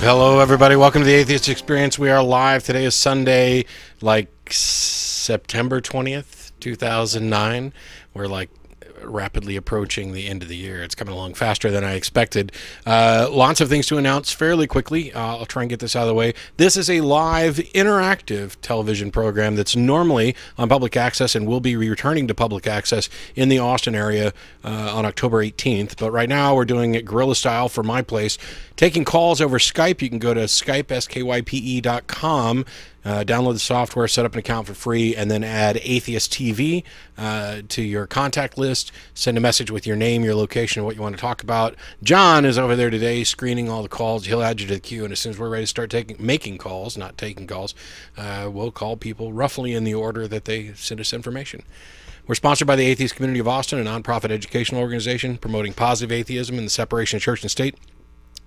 Hello, everybody. Welcome to the Atheist Experience. We are live. Today is Sunday, like September 20th, 2009. We're like rapidly approaching the end of the year. It's coming along faster than I expected. Lots of things to announce fairly quickly. I'll try and get this out of the way. This is a live interactive television program that's normally on public access and will be returning to public access in the Austin area on October 18th. But right now we're doing it guerrilla style for my place. Taking calls over Skype. You can go to Skype, skype.com. Download the software, set up an account for free, and then add Atheist TV to your contact list. Send a message with your name, your location, and what you want to talk about. John is over there today screening all the calls. He'll add you to the queue, and as soon as we're ready to start making calls, not taking calls, we'll call people roughly in the order that they send us information. We're sponsored by the Atheist Community of Austin, a nonprofit educational organization promoting positive atheism and the separation of church and state.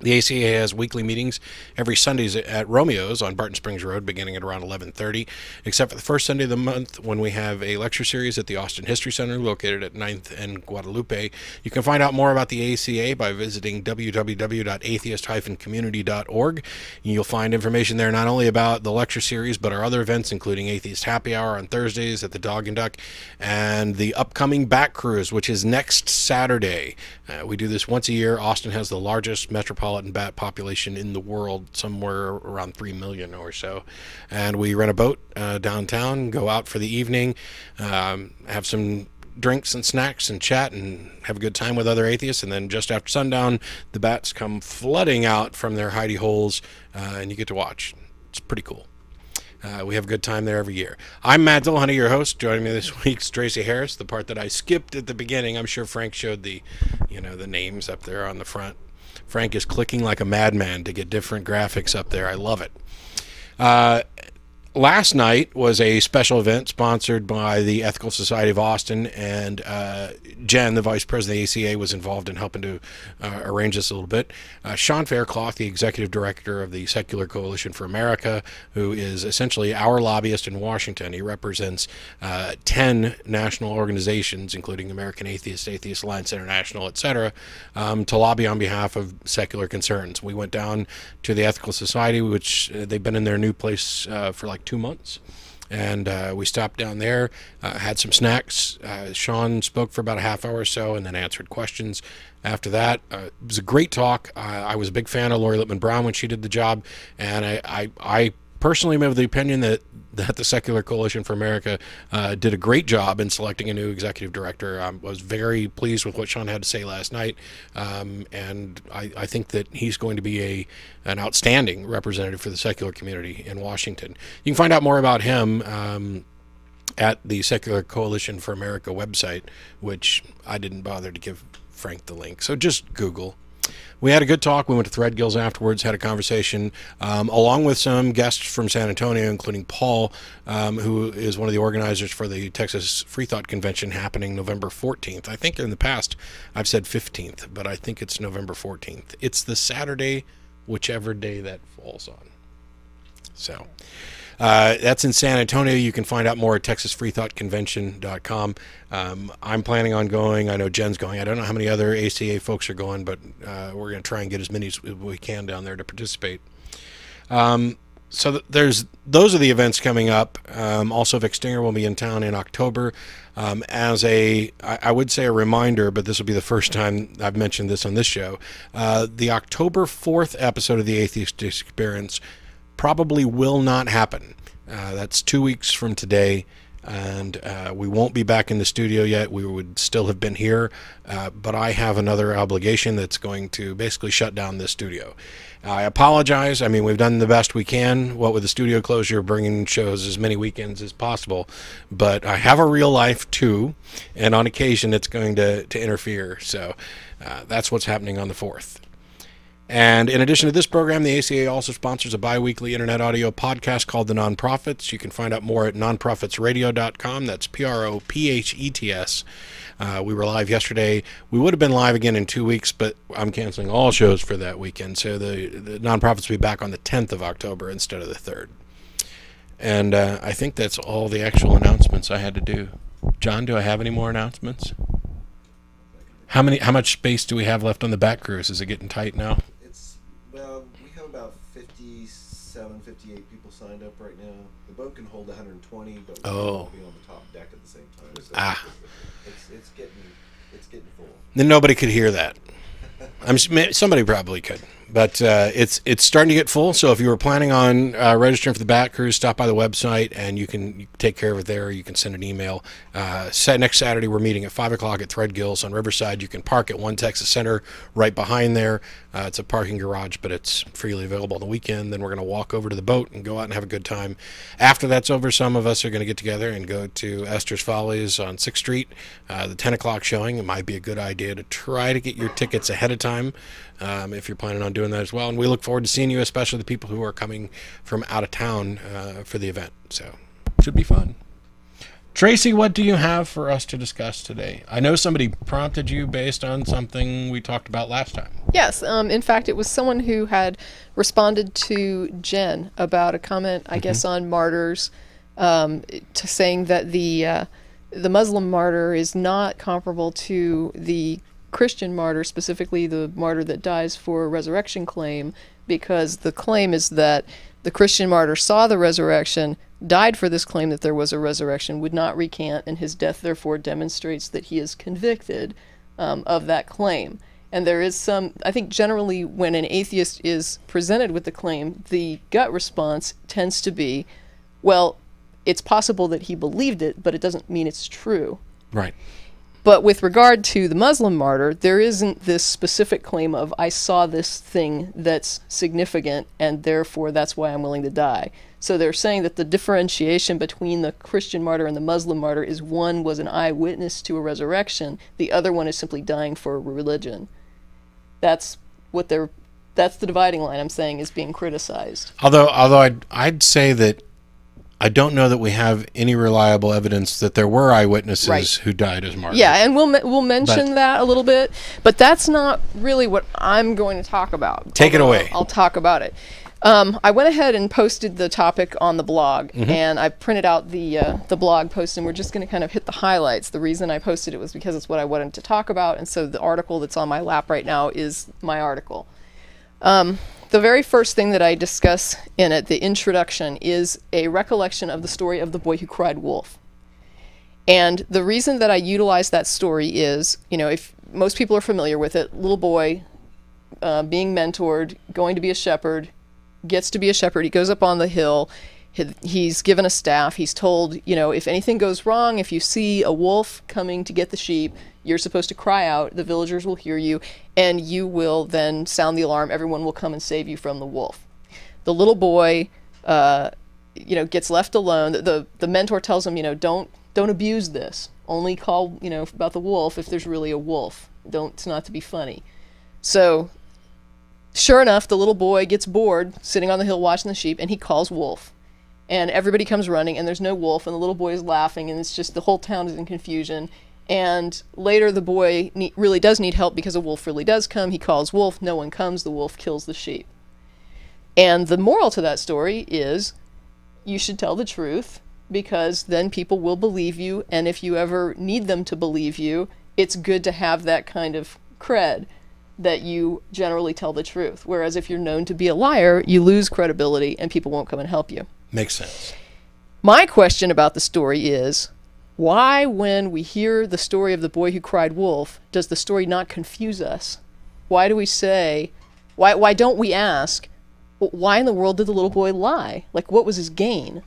The ACA has weekly meetings every Sundays at Romeo's on Barton Springs Road, beginning at around 11:30, except for the first Sunday of the month when we have a lecture series at the Austin History Center located at 9th and Guadalupe. You can find out more about the ACA by visiting www.atheist-community.org. You'll find information there not only about the lecture series, but our other events, including Atheist Happy Hour on Thursdays at the Dog and Duck, and the upcoming Bat Cruise, which is next Saturday. We do this once a year. Austin has the largest metropolitan bat population in the world, somewhere around 3 million or so, and we rent a boat downtown, go out for the evening, have some drinks and snacks and chat and have a good time with other atheists, and then just after sundown the bats come flooding out from their hidey holes and you get to watch. It's pretty cool. We have a good time there every year. I'm Matt Dillahunty, your host. Joining me this week is Tracie Harris, the part that I skipped at the beginning. I'm sure Frank showed the names up there on the front. Frank is clicking like a madman to get different graphics up there. I love it. Last night was a special event sponsored by the Ethical Society of Austin, and Jen, the vice president of the ACA, was involved in helping to arrange this a little bit. Sean Faircloth, the executive director of the Secular Coalition for America, who is essentially our lobbyist in Washington. He represents 10 national organizations, including American Atheists, Atheist Alliance International, etc., to lobby on behalf of secular concerns. We went down to the Ethical Society, which they've been in their new place for like 2 months, and we stopped down there, had some snacks. Sean spoke for about a half hour or so and then answered questions after that. It was a great talk. I was a big fan of Lori Lippman Brown when she did the job, and I personally am of the opinion that the Secular Coalition for America did a great job in selecting a new executive director. I was very pleased with what Sean had to say last night, and I think that he's going to be an outstanding representative for the secular community in Washington. You can find out more about him at the Secular Coalition for America website, which I didn't bother to give Frank the link, so just Google. We had a good talk. We went to Threadgill's afterwards, had a conversation, along with some guests from San Antonio, including Paul, who is one of the organizers for the Texas Free Thought Convention happening November 14th. I think in the past I've said 15th, but I think it's November 14th. It's the Saturday, whichever day that falls on. So that's in San Antonio. You can find out more at texasfreethoughtconvention.com. I'm planning on going. I know Jen's going. I don't know how many other ACA folks are going, but we're going to try and get as many as we can down there to participate. So those are the events coming up. Also, Vic Stinger will be in town in October. As I would say a reminder, but this will be the first time I've mentioned this on this show. The October 4th episode of the Atheist Experience probably will not happen. That's 2 weeks from today, and we won't be back in the studio yet. We would still have been here, but I have another obligation that's going to basically shut down this studio. I apologize. I mean, we've done the best we can. What with the studio closure, bringing shows as many weekends as possible, but I have a real life too, and on occasion it's going to interfere. So that's what's happening on the 4th. And in addition to this program, the ACA also sponsors a bi-weekly internet audio podcast called The Nonprofits. You can find out more at nonprofitsradio.com. That's PROPHETS. We were live yesterday. We would have been live again in 2 weeks, but I'm canceling all shows for that weekend. So the Nonprofits will be back on the 10th of October instead of the 3rd. And I think that's all the actual announcements I had to do. John, do I have any more announcements? How much space do we have left on the Bat Cruise? Is it getting tight now? Well, we have about 57, 58 people signed up right now. The boat can hold 120, but we Oh. won't be on the top deck at the same time. So Ah. it's getting full. Then nobody could hear that. Somebody probably could, but it's starting to get full. So if you were planning on registering for the Bat Cruise, stop by the website and you can take care of it there. Or you can send an email. Next Saturday we're meeting at 5 o'clock at Threadgills on Riverside. You can park at One Texas Center right behind there. It's a parking garage, but it's freely available on the weekend. Then we're going to walk over to the boat and go out and have a good time. After that's over, some of us are going to get together and go to Esther's Follies on 6th Street, the 10 o'clock showing. It might be a good idea to try to get your tickets ahead of time if you're planning on doing that as well. And we look forward to seeing you, especially the people who are coming from out of town for the event. So it should be fun. Tracie, what do you have for us to discuss today? I know somebody prompted you based on something we talked about last time. Yes. In fact, it was someone who had responded to Jen about a comment, I guess, on Martyrs, to saying that the Muslim martyr is not comparable to the Christian martyr, specifically the martyr that dies for a resurrection claim, because the claim is that the Christian martyr saw the resurrection, died for this claim that there was a resurrection, would not recant, and his death therefore demonstrates that he is convicted of that claim. And there is some, I think generally when an atheist is presented with the claim, the gut response tends to be, well, it's possible that he believed it, but it doesn't mean it's true. Right. But with regard to the Muslim martyr, there isn't this specific claim of, I saw this thing that's significant, and therefore that's why I'm willing to die. So they're saying that the differentiation between the Christian martyr and the Muslim martyr is one was an eyewitness to a resurrection, the other one is simply dying for a religion. That's the dividing line I'm saying is being criticized. Although I'd say that I don't know that we have any reliable evidence that there were eyewitnesses who died as martyrs. Yeah, and we'll mention that a little bit, but that's not really what I'm going to talk about. Take it away. I'll talk about it. I went ahead and posted the topic on the blog, and I printed out the blog post, and we're just going to kind of hit the highlights. The reason I posted it was because it's what I wanted to talk about, and so the article that's on my lap right now is my article. The very first thing that I discuss in it, the introduction, is a recollection of the story of the boy who cried wolf. And the reason that I utilize that story is, if most people are familiar with it, little boy being mentored, going to be a shepherd, gets to be a shepherd, he goes up on the hill, he's given a staff, he's told, if anything goes wrong, if you see a wolf coming to get the sheep, you're supposed to cry out, the villagers will hear you, and you will then sound the alarm, everyone will come and save you from the wolf. The little boy, gets left alone, the mentor tells him, don't abuse this, only call, about the wolf if there's really a wolf, it's not to be funny. So, sure enough, the little boy gets bored, sitting on the hill watching the sheep, and he calls wolf. And everybody comes running, and there's no wolf, and the little boy is laughing, and it's just the whole town is in confusion. And later the boy really does need help because a wolf really does come. He calls wolf, no one comes, the wolf kills the sheep. And the moral to that story is you should tell the truth because then people will believe you, and if you ever need them to believe you, it's good to have that kind of cred that you generally tell the truth. Whereas if you're known to be a liar, you lose credibility and people won't come and help you. Makes sense. My question about the story is, why, when we hear the story of the boy who cried wolf, does the story not confuse us? Why do we say, why don't we ask, why in the world did the little boy lie? Like, what was his gain?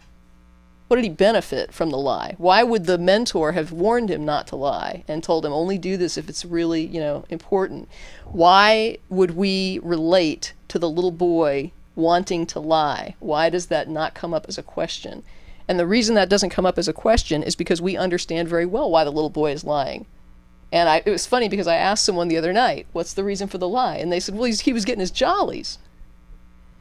What did he benefit from the lie? Why would the mentor have warned him not to lie and told him only do this if it's really, important? Why would we relate to the little boy wanting to lie? Why does that not come up as a question? And the reason that doesn't come up as a question is because we understand very well why the little boy is lying. And it was funny because I asked someone the other night, what's the reason for the lie? And they said, well, he was getting his jollies.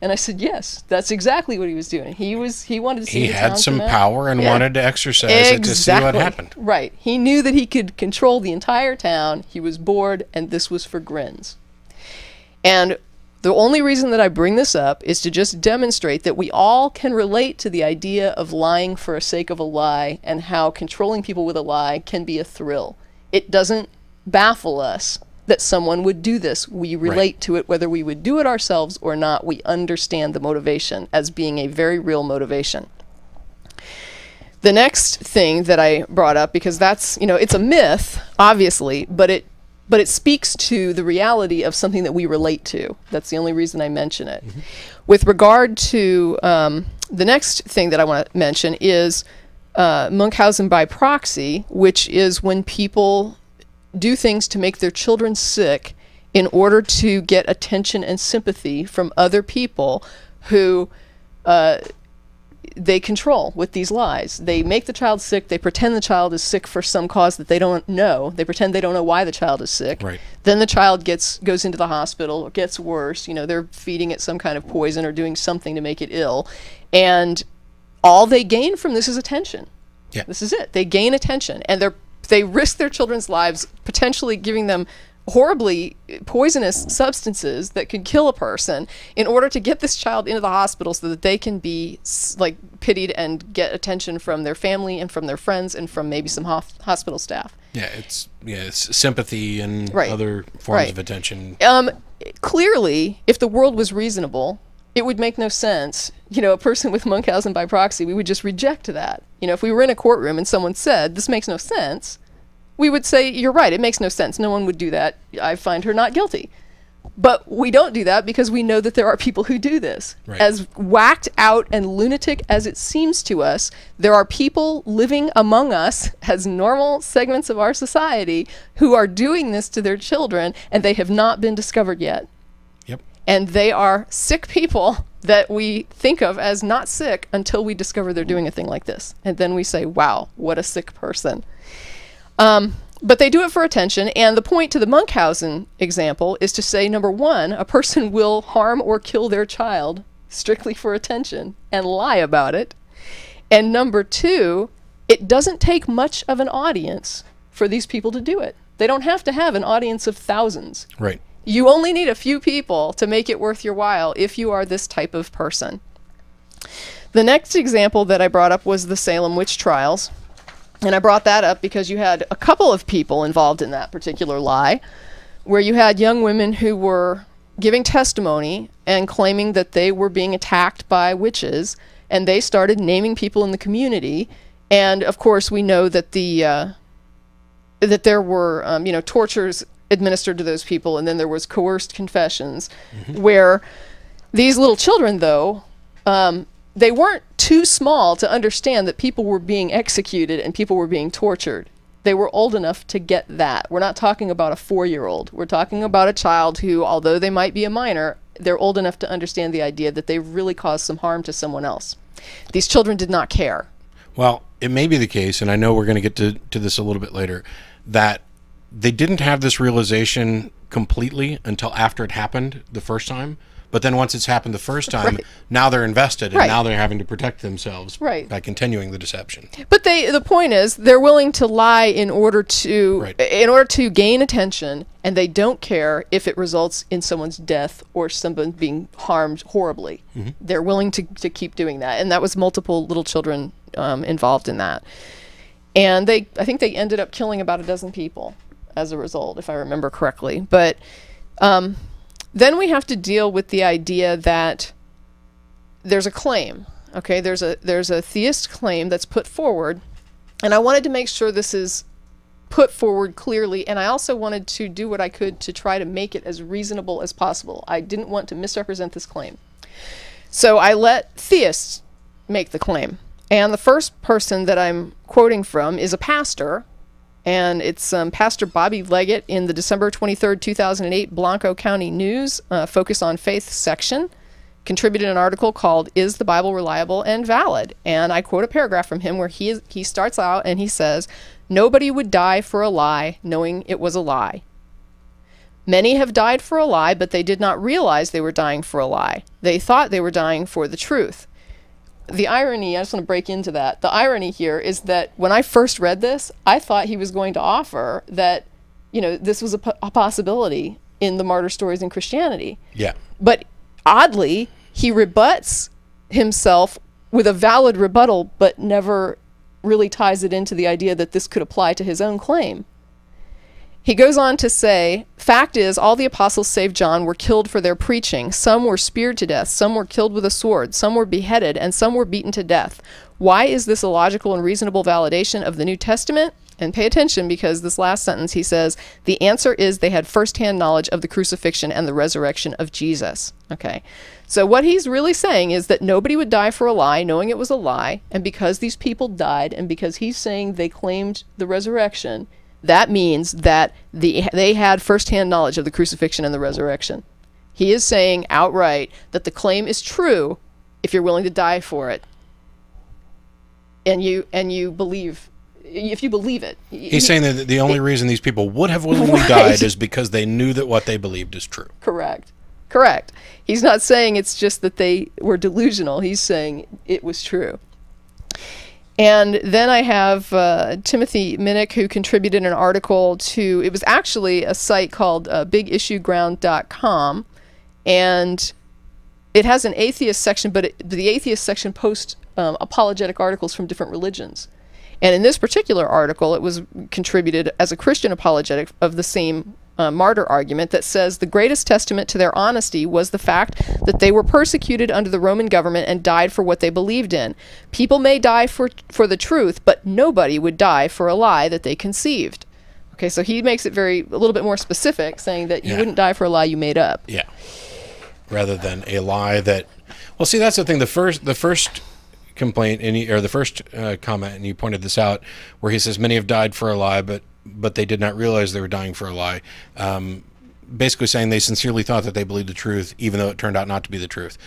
And I said, yes, that's exactly what he was doing. He wanted to see the town had some come out. power and wanted to exercise it to see what happened. Right. He knew that he could control the entire town. He was bored, and this was for grins. And the only reason that I bring this up is to just demonstrate that we all can relate to the idea of lying for the sake of a lie and how controlling people with a lie can be a thrill. It doesn't baffle us that someone would do this. We relate to it, whether we would do it ourselves or not. We understand the motivation as being a very real motivation. The next thing that I brought up, because that's, it's a myth, obviously, but it speaks to the reality of something that we relate to. That's the only reason I mention it. Mm-hmm. With regard to the next thing that I want to mention is Munchausen by proxy, which is when people do things to make their children sick in order to get attention and sympathy from other people who they control with these lies. They make the child sick. They pretend the child is sick for some cause that they don't know. They pretend they don't know why the child is sick. Right. Then the child goes into the hospital, or gets worse. They're feeding it some kind of poison or doing something to make it ill. And all they gain from this is attention. Yeah. This is it. They gain attention. And they risk their children's lives, potentially giving them horribly poisonous substances that could kill a person in order to get this child into the hospital so that they can be pitied and get attention from their family and from their friends and from maybe some hospital staff. Yeah, it's sympathy and other forms of attention. Clearly, if the world was reasonable, it would make no sense. A person with Munchausen by proxy, we would just reject that. If we were in a courtroom and someone said, this makes no sense, we would say, you're right, it makes no sense. No one would do that. I find her not guilty. But we don't do that because we know that there are people who do this. Right. As whacked out and lunatic as it seems to us, there are people living among us as normal segments of our society who are doing this to their children, and they have not been discovered yet. Yep. And they are sick people that we think of as not sick until we discover they're doing a thing like this. And then we say, wow, what a sick person. But they do it for attention, and the point to the Munchausen example is to say, number one, a person will harm or kill their child strictly for attention and lie about it. And number two, it doesn't take much of an audience for these people to do it. They don't have to have an audience of thousands. Right. You only need a few people to make it worth your while if you are this type of person. The next example that I brought up was the Salem witch trials. And I brought that up because you had a couple of people involved in that particular lie, where you had young women who were giving testimony and claiming that they were being attacked by witches, and they started naming people in the community. And of course, we know that that there were tortures administered to those people, and then there was coerced confessions, where these little children, though, they weren't too small to understand that people were being executed and people were being tortured. They were old enough to get that. We're not talking about a 4-year-old. We're talking about a child who, although they might be a minor, they're old enough to understand the idea that they've really caused some harm to someone else. These children did not care. Well, it may be the case, and I know we're going to get to this a little bit later, that they didn't have this realization completely until after it happened the first time. But then once it's happened the first time, now they're invested, and now they're having to protect themselves by continuing the deception. But the point is, they're willing to lie in order to gain attention, and they don't care if it results in someone's death or someone being harmed horribly. They're willing to keep doing that, and that was multiple little children involved in that. And I think they ended up killing about a dozen people as a result, if I remember correctly. But then we have to deal with the idea that there's a claim. Okay, there's a theist claim that's put forward, and I wanted to make sure this is put forward clearly, and I also wanted to do what I could to try to make it as reasonable as possible. I didn't want to misrepresent this claim. So I let theists make the claim. And the first person that I'm quoting from is a pastor, and it's Pastor Bobby Leggett in the December 23rd, 2008 Blanco County News Focus on Faith section, contributed an article called "Is the Bible Reliable and Valid?" And I quote a paragraph from him where he starts out and he says, "Nobody would die for a lie knowing it was a lie. Many have died for a lie, but they did not realize they were dying for a lie. They thought they were dying for the truth." The irony, I just want to break into that. The irony here is that when I first read this, I thought he was going to offer that, this was a possibility in the martyr stories in Christianity. Yeah. But oddly, he rebuts himself with a valid rebuttal, but never really ties it into the idea that this could apply to his own claim. He goes on to say, fact is, all the apostles save John were killed for their preaching. Some were speared to death, some were killed with a sword, some were beheaded, and some were beaten to death. Why is this a logical and reasonable validation of the New Testament? And pay attention, because this last sentence, he says, the answer is they had firsthand knowledge of the crucifixion and the resurrection of Jesus. Okay, so what he's really saying is that nobody would die for a lie, knowing it was a lie, and because these people died, and because he's saying they claimed the resurrection, that means that they had firsthand knowledge of the crucifixion and the resurrection. He is saying outright that the claim is true if you're willing to die for it, and you believe. If you believe it. He's saying that the only reason these people would have willingly died is because they knew that what they believed is true. Correct. He's not saying it's just that they were delusional. He's saying it was true. And then I have Timothy Minnick, who contributed an article to, it was actually a site called bigissueground.com, and it has an atheist section, but the atheist section posts apologetic articles from different religions. And in this particular article, it was contributed as a Christian apologetic of the same martyr argument that says the greatest testament to their honesty was the fact that they were persecuted under the Roman government and died for what they believed in. People may die for the truth, but nobody would die for a lie that they conceived. Okay, so he makes it a little bit more specific, saying that you wouldn't die for a lie you made up. Yeah. Rather than a lie that, well, see, that's the thing. The first complaint, or the first comment, and you pointed this out, where he says many have died for a lie, but they did not realize they were dying for a lie. Basically saying they sincerely thought that they believed the truth, even though it turned out not to be the truth.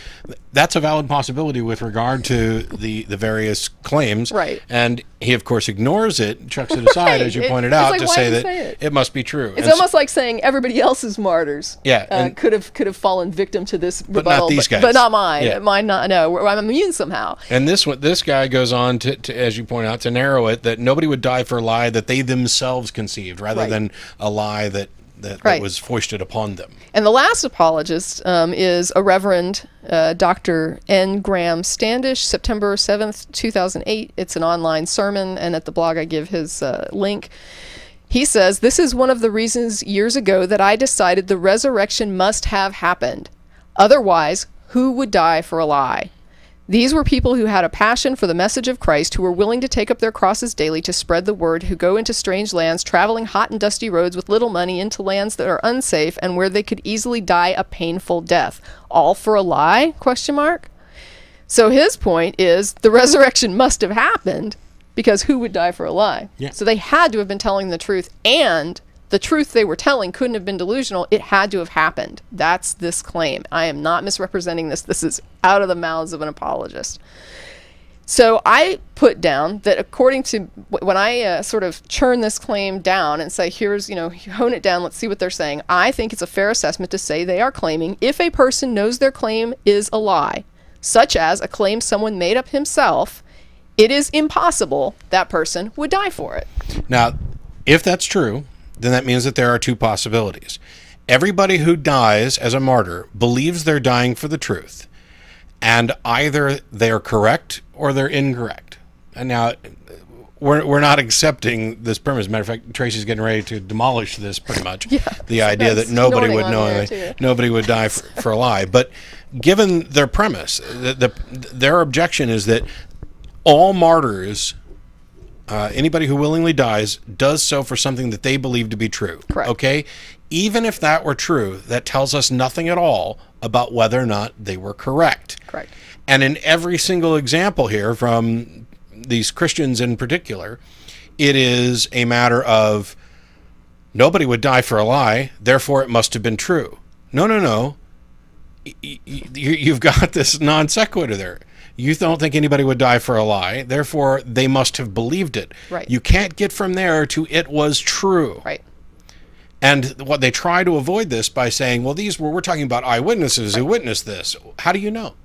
That's a valid possibility with regard to the various claims. Right. And he, of course, ignores it, chucks it aside, as you pointed out, like, to say that it must be true. It's almost like saying everybody else's martyrs could have fallen victim to this rebuttal, not these guys. But not mine. Yeah. Mine not. No, I'm immune somehow. And this guy goes on to, as you point out, to narrow it, that nobody would die for a lie that they themselves conceived, rather than a lie that was foisted upon them. And the last apologist is a Reverend Dr. N. Graham Standish, September 7th, 2008. It's an online sermon, and at the blog I give his link. He says, "This is one of the reasons years ago that I decided the resurrection must have happened. Otherwise, who would die for a lie? These were people who had a passion for the message of Christ, who were willing to take up their crosses daily to spread the word, who go into strange lands, traveling hot and dusty roads with little money, into lands that are unsafe and where they could easily die a painful death. All for a lie? ? So his point is the resurrection must have happened, because who would die for a lie? Yeah. So they had to have been telling the truth, and the truth they were telling couldn't have been delusional. It had to have happened. That's this claim. I am not misrepresenting this. This is out of the mouths of an apologist. So I put down that according to, when I sort of churn this claim down and say, here's, hone it down, let's see what they're saying, I think it's a fair assessment to say they are claiming if a person knows their claim is a lie, such as a claim someone made up himself, it is impossible that person would die for it. Now, if that's true, then that means that there are two possibilities. Everybody who dies as a martyr believes they're dying for the truth, and either they're correct or they're incorrect. And now, we're not accepting this premise. As a matter of fact, Tracie's getting ready to demolish this pretty much. Yeah, the idea that nobody would nobody would die for a lie. But given their premise, their objection is that all martyrs, anybody who willingly dies, does so for something that they believe to be true. Correct. Okay? Even if that were true, that tells us nothing at all about whether or not they were correct. Correct. And in every single example here, from these Christians in particular, it is a matter of nobody would die for a lie, therefore it must have been true. No. You've got this non sequitur there. You don't think anybody would die for a lie, therefore they must have believed it. Right. You can't get from there to it was true. Right. And what they try to avoid this by saying, well, we're talking about eyewitnesses who witnessed this. How do you know?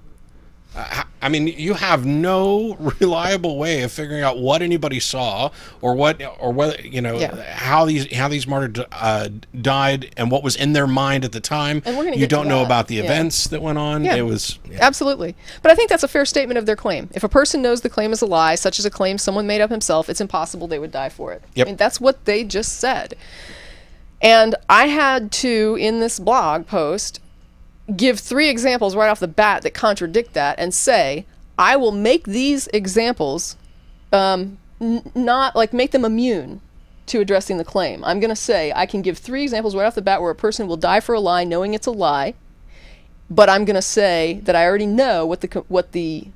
I mean, you have no reliable way of figuring out what anybody saw or whether how these martyrs died and what was in their mind at the time. And we're gonna you get to don't know that. about the events that went on. Yeah. It was Absolutely. But I think that's a fair statement of their claim. If a person knows the claim is a lie, such as a claim someone made up himself, it's impossible they would die for it. Yep. I mean, that's what they just said. And I had to, in this blog post, give 3 examples right off the bat that contradict that and say, I will make these examples not like make them immune to addressing the claim. I'm going to say I can give 3 examples right off the bat where a person will die for a lie knowing it's a lie, but I'm going to say that I already know what the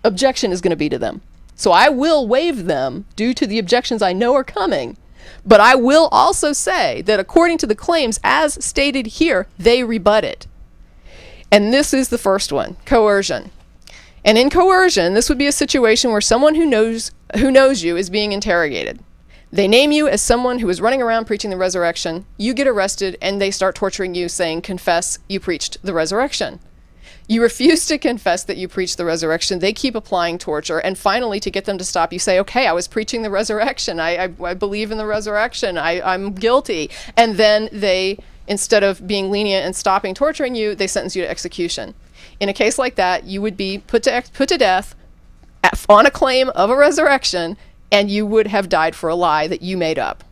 objection is going to be to them. So I will waive them due to the objections I know are coming, but I will also say that according to the claims as stated here, they rebut it. And this is the first one, coercion. And in coercion, this would be a situation where someone who knows you is being interrogated. They name you as someone who is running around preaching the resurrection. You get arrested and they start torturing you, saying, confess you preached the resurrection. You refuse to confess that you preached the resurrection. They keep applying torture. And finally, to get them to stop, you say, okay, I was preaching the resurrection. I believe in the resurrection. I'm guilty. And then they, instead of being lenient and stopping torturing you, they sentence you to execution. In a case like that, you would be put to death on a claim of a resurrection, and you would have died for a lie that you made up,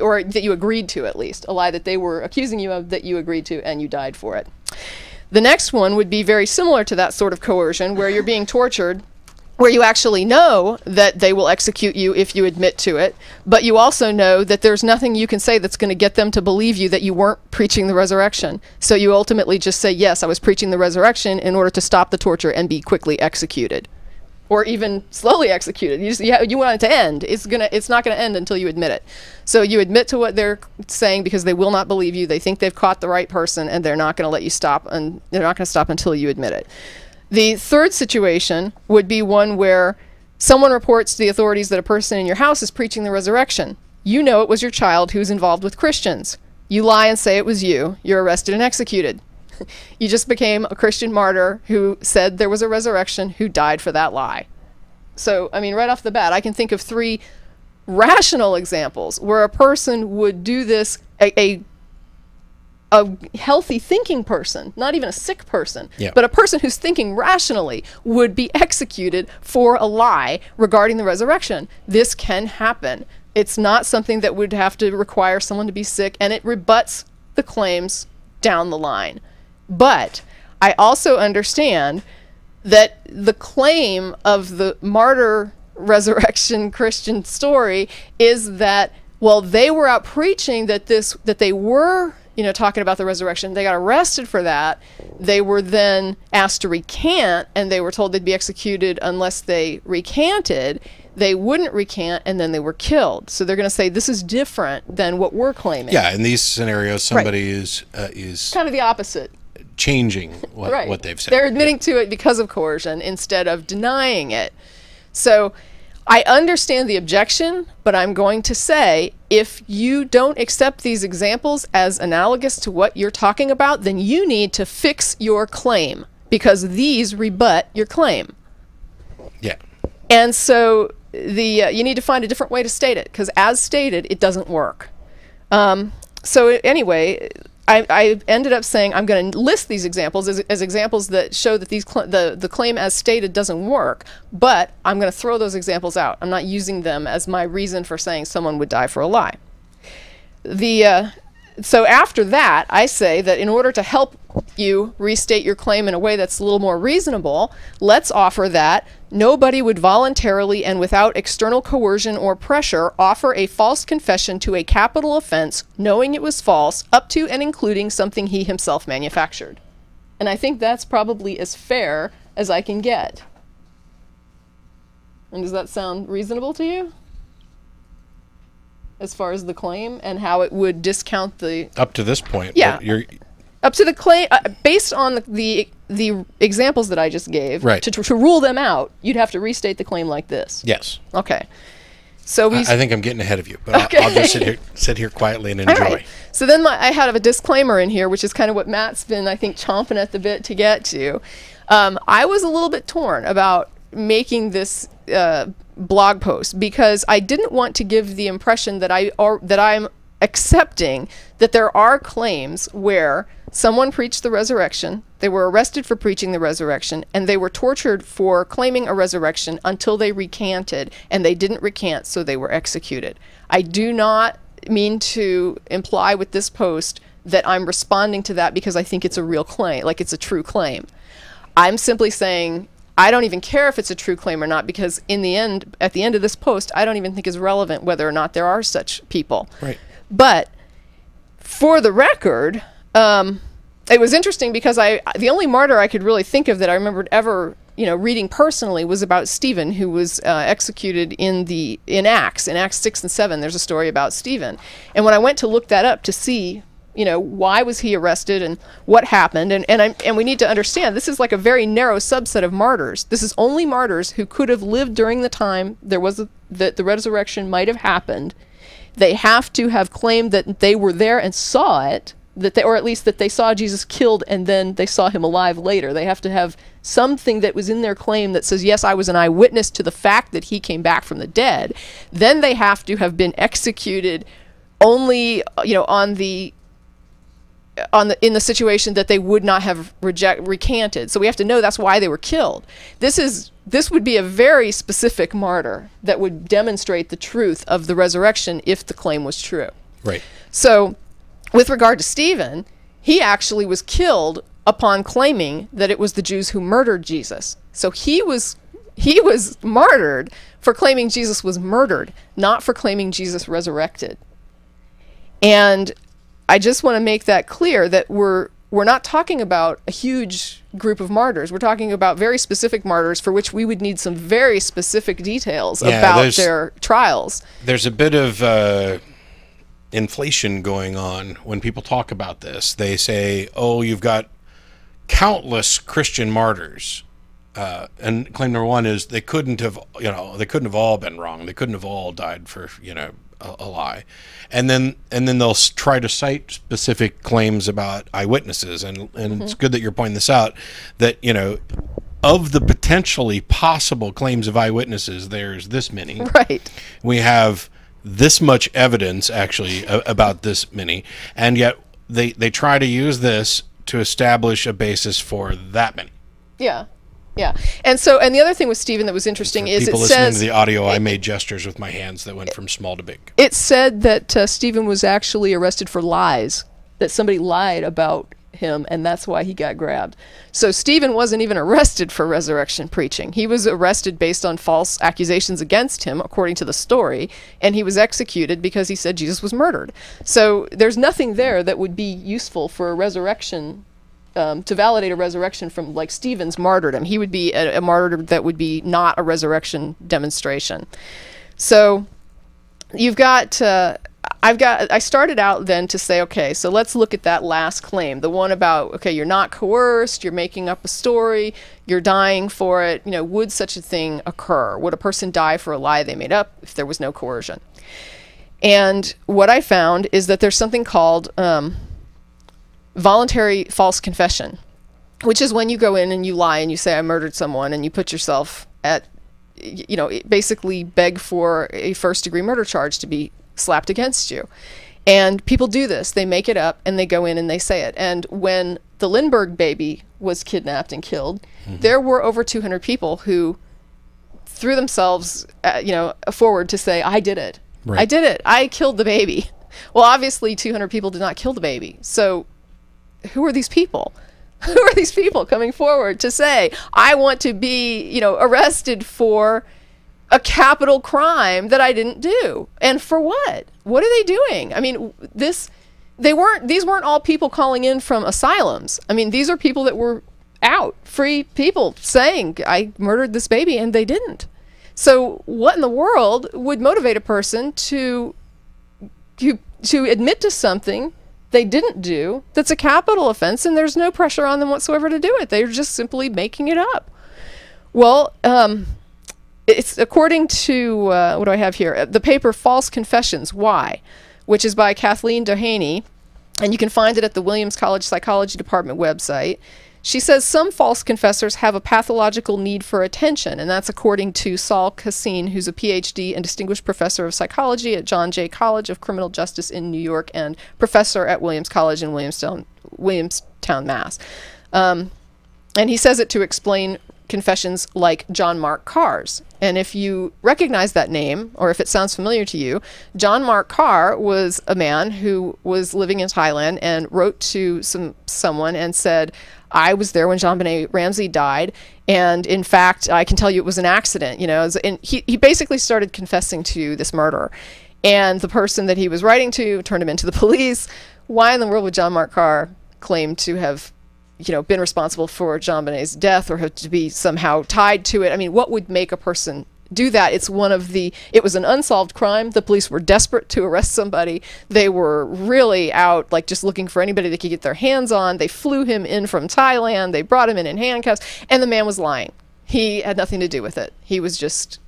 or that you agreed to, at least. A lie that they were accusing you of that you agreed to, and you died for it. The next one would be very similar to that sort of coercion, where you're being tortured, where you actually know that they will execute you if you admit to it, but you also know that there's nothing you can say that's going to get them to believe you that you weren't preaching the resurrection. So you ultimately just say, yes, I was preaching the resurrection, in order to stop the torture and be quickly executed. Or even slowly executed. You want it to end. It's not going to end until you admit it. So you admit to what they're saying because they will not believe you. They think they've caught the right person, and they're not going to let you stop, and they're not going to stop until you admit it. The third situation would be one where someone reports to the authorities that a person in your house is preaching the resurrection. You know it was your child who's involved with Christians. You lie and say it was you. You're arrested and executed. You just became a Christian martyr who said there was a resurrection, who died for that lie. So, I mean, right off the bat, I can think of 3 rational examples where a person would do this, a healthy thinking person, not even a sick person, but a person who's thinking rationally would be executed for a lie regarding the resurrection. This can happen. It's not something that would have to require someone to be sick, and it rebuts the claims down the line. But I also understand that the claim of the martyr resurrection Christian story is that, well, they were out preaching that they were, talking about the resurrection. They got arrested for that. They were then asked to recant, and they were told they'd be executed unless they recanted. They wouldn't recant, and then they were killed. So they're going to say this is different than what we're claiming. Yeah, in these scenarios, somebody is kind of the opposite. Changing what they've said. They're admitting to it because of coercion instead of denying it. So I understand the objection, but I'm going to say, if you don't accept these examples as analogous to what you're talking about, then you need to fix your claim, because these rebut your claim. Yeah. And so you need to find a different way to state it, because as stated, it doesn't work. So anyway, I ended up saying I'm going to list these examples as examples that show that the claim as stated doesn't work, but I'm going to throw those examples out. I'm not using them as my reason for saying someone would die for a lie. So after that, I say that in order to help you restate your claim in a way that's a little more reasonable, let's offer that nobody would voluntarily and without external coercion or pressure offer a false confession to a capital offense, knowing it was false, up to and including something he himself manufactured. And I think that's probably as fair as I can get. And does that sound reasonable to you? As far as the claim and how it would discount the... Up to this point. Yeah. Up to the claim, based on the examples that I just gave, right. to rule them out, you'd have to restate the claim like this. Yes. Okay. So I think I'm getting ahead of you, but okay. I'll just sit here quietly and enjoy. Right. So then I had a disclaimer in here, which is kind of what Matt's been, I think, chomping at the bit to get to. I was a little bit torn about making this blog post because I didn't want to give the impression that I'm accepting that there are claims where someone preached the resurrection, they were arrested for preaching the resurrection, and they were tortured for claiming a resurrection until they recanted, and they didn't recant, so they were executed. I do not mean to imply with this post that I'm responding to that because I think it's a real claim, like it's a true claim. I'm simply saying I don't even care if it's a true claim or not, because in the end, at the end of this post, I don't even think it's relevant whether or not there are such people. Right. But for the record, it was interesting because the only martyr I could really think of that I remembered ever, reading personally was about Stephen, who was executed in Acts 6 and 7. There's a story about Stephen. And when I went to look that up to see, why was he arrested and what happened, and we need to understand this is like a very narrow subset of martyrs. This is only martyrs who could have lived during the time that the resurrection might have happened. They have to have claimed that they were there and saw it, or at least that they saw Jesus killed and then they saw him alive later. They have to have something that was in their claim that says, yes, I was an eyewitness to the fact that he came back from the dead. Then they have to have been executed only, in the situation that they would not have recanted. So we have to know that's why they were killed. This would be a very specific martyr that would demonstrate the truth of the resurrection if the claim was true. Right. So with regard to Stephen, he actually was killed upon claiming that it was the Jews who murdered Jesus. So he was martyred for claiming Jesus was murdered, not for claiming Jesus resurrected. And I just want to make that clear that we're not talking about a huge group of martyrs. We're talking about very specific martyrs for which we would need some very specific details about their trials. There's a bit of inflation going on when people talk about this. They say, oh, you've got countless Christian martyrs. And claim number one is they couldn't have all been wrong. They couldn't have all died for, a lie. And then they'll try to cite specific claims about eyewitnesses, and it's good that you're pointing this out, that of the potentially possible claims of eyewitnesses, there's this many. Right. We have this much evidence actually about this many, and yet they try to use this to establish a basis for that many. Yeah. Yeah. And the other thing with Stephen that was interesting is people listening to the audio, I made gestures with my hands that went from small to big. It said that Stephen was actually arrested for lies, that somebody lied about him, and that's why he got grabbed. So Stephen wasn't even arrested for resurrection preaching. He was arrested based on false accusations against him, according to the story, and he was executed because he said Jesus was murdered. So there's nothing there that would be useful for a resurrection, to validate a resurrection from like Stephen's martyrdom. He would be a martyrdom that would be not a resurrection demonstration. So you've got, I started out then to say, okay, so let's look at that last claim, the one about, okay, you're not coerced, you're making up a story, you're dying for it. Would such a thing occur? Would a person die for a lie they made up if there was no coercion? And what I found is that there's something called voluntary false confession, which is when you go in and you lie and you say I murdered someone, and you put yourself at, basically beg for a first-degree murder charge to be slapped against you. And people do this. They make it up and they go in and they say it. And when the Lindbergh baby was kidnapped and killed, there were over 200 people who threw themselves forward to say, I did it. Right. I did it. I killed the baby. Well, obviously 200 people did not kill the baby. So who are these people? Who are these people coming forward to say, I want to be, arrested for a capital crime that I didn't do? And for what? What are they doing? I mean, these weren't all people calling in from asylums. I mean, these are people that were out, free people saying, I murdered this baby, and they didn't. So what in the world would motivate a person to admit to something they didn't do that's a capital offense, and there's no pressure on them whatsoever to do it? They're just simply making it up. Well, it's according to, what do I have here? The paper False Confessions, Why? Which is by Kathleen Dillahunty, and you can find it at the Williams College Psychology Department website. She says some false confessors have a pathological need for attention, and that's according to Saul Kassin, who's a PhD and distinguished professor of psychology at John Jay College of Criminal Justice in New York and professor at Williams College in Williamstown, Mass. And he says it to explain confessions like John Mark Carr's. And if you recognize that name, or if it sounds familiar to you, John Mark Carr was a man who was living in Thailand and wrote to someone and said, I was there when JonBenet Ramsey died, and in fact, I can tell you it was an accident. And he basically started confessing to this murder. And the person that he was writing to turned him into the police. Why in the world would John Mark Carr claim to have been responsible for JonBenet's death or have to be somehow tied to it? I mean, what would make a person do that? It was an unsolved crime. The police were desperate to arrest somebody. They were really out, like, just looking for anybody they could get their hands on. They flew him in from Thailand. They brought him in handcuffs, and the man was lying. He had nothing to do with it. He was just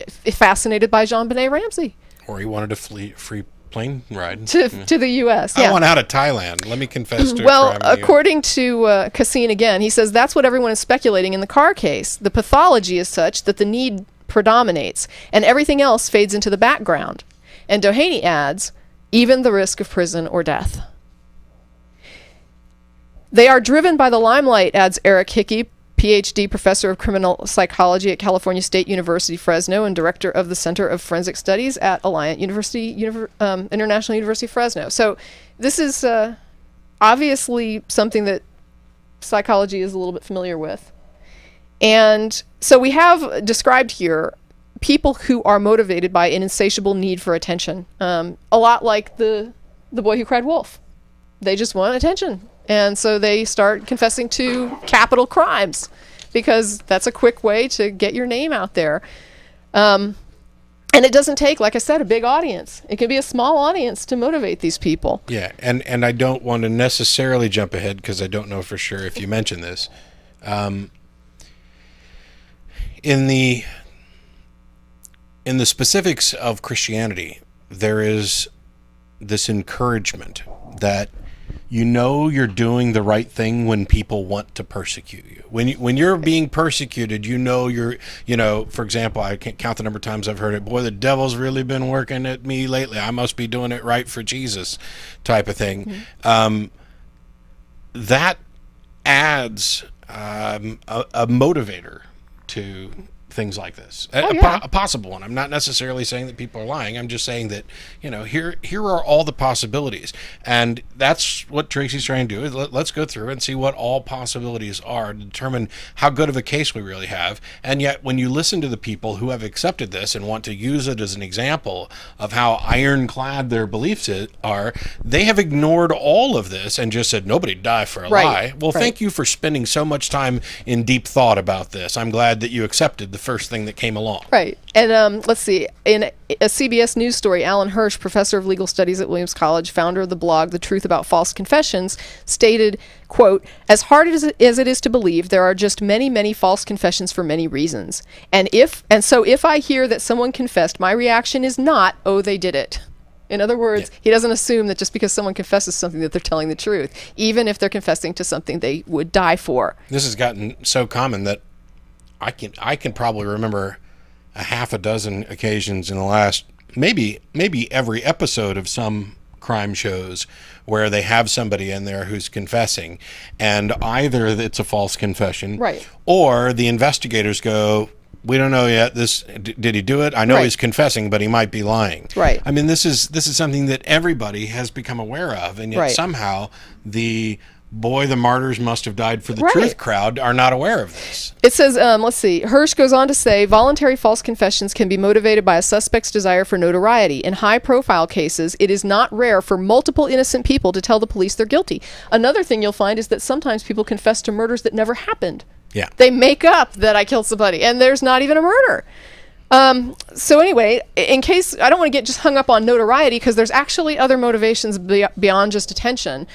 fascinated by JonBenet Ramsey. Or he wanted a free plane ride to the U.S. Yeah. I want out of Thailand. Let me confess to well, a crime. According to Cassine again, he says that's what everyone is speculating in the Carr case. The pathology is such that the need predominates, and everything else fades into the background. And Dillahunty adds, even the risk of prison or death. They are driven by the limelight, adds Eric Hickey, PhD, professor of criminal psychology at California State University, Fresno, and director of the Center of Forensic Studies at Alliant International University, Fresno. So this is obviously something that psychology is a little bit familiar with. And so we have described here people who are motivated by an insatiable need for attention, a lot like the boy who cried wolf. They just want attention. And so they start confessing to capital crimes because that's a quick way to get your name out there. And it doesn't take, like I said, a big audience. It can be a small audience to motivate these people. Yeah, and I don't want to necessarily jump ahead because I don't know for sure if you mentioned this. In the specifics of Christianity, there is this encouragement that you're doing the right thing when people want to persecute you. When you're being persecuted, for example, I can't count the number of times I've heard it. Boy, the devil's really been working at me lately. I must be doing it right for Jesus, type of thing. Mm-hmm. That adds a motivator to things like this, a possible one. I'm not necessarily saying that people are lying. I'm just saying that here are all the possibilities, and that's what Tracie's trying to do. Is let's go through and see what all possibilities are to determine how good of a case we really have. And yet, when you listen to the people who have accepted this and want to use it as an example of how ironclad their beliefs are, they have ignored all of this and just said nobody'd die for a lie. Well, thank you for spending so much time in deep thought about this. I'm glad that you accepted the first thing that came along. Right. And let's see, in a CBS News story, Alan Hirsch, professor of legal studies at Williams College, founder of the blog The Truth About False Confessions, stated, quote, as hard as it is to believe, there are just many, many false confessions for many reasons. So if I hear that someone confessed, my reaction is not, oh, they did it. In other words, he doesn't assume that just because someone confesses something that they're telling the truth, even if they're confessing to something they would die for. This has gotten so common that I can probably remember a half a dozen occasions in the last maybe every episode of some crime shows where they have somebody in there who's confessing, and either it's a false confession, or the investigators go, we don't know yet. Did he do it? I know he's confessing, but he might be lying. Right. I mean, this is something that everybody has become aware of, and yet somehow the Martyrs must have died for the truth crowd are not aware of this. It says, let's see, Hirsch goes on to say, voluntary false confessions can be motivated by a suspect's desire for notoriety. In high-profile cases, it is not rare for multiple innocent people to tell the police they're guilty. Another thing you'll find is that sometimes people confess to murders that never happened. Yeah. They make up that I killed somebody, and there's not even a murder. So anyway, in case I don't want to get just hung up on notoriety, because there's actually other motivations beyond just attention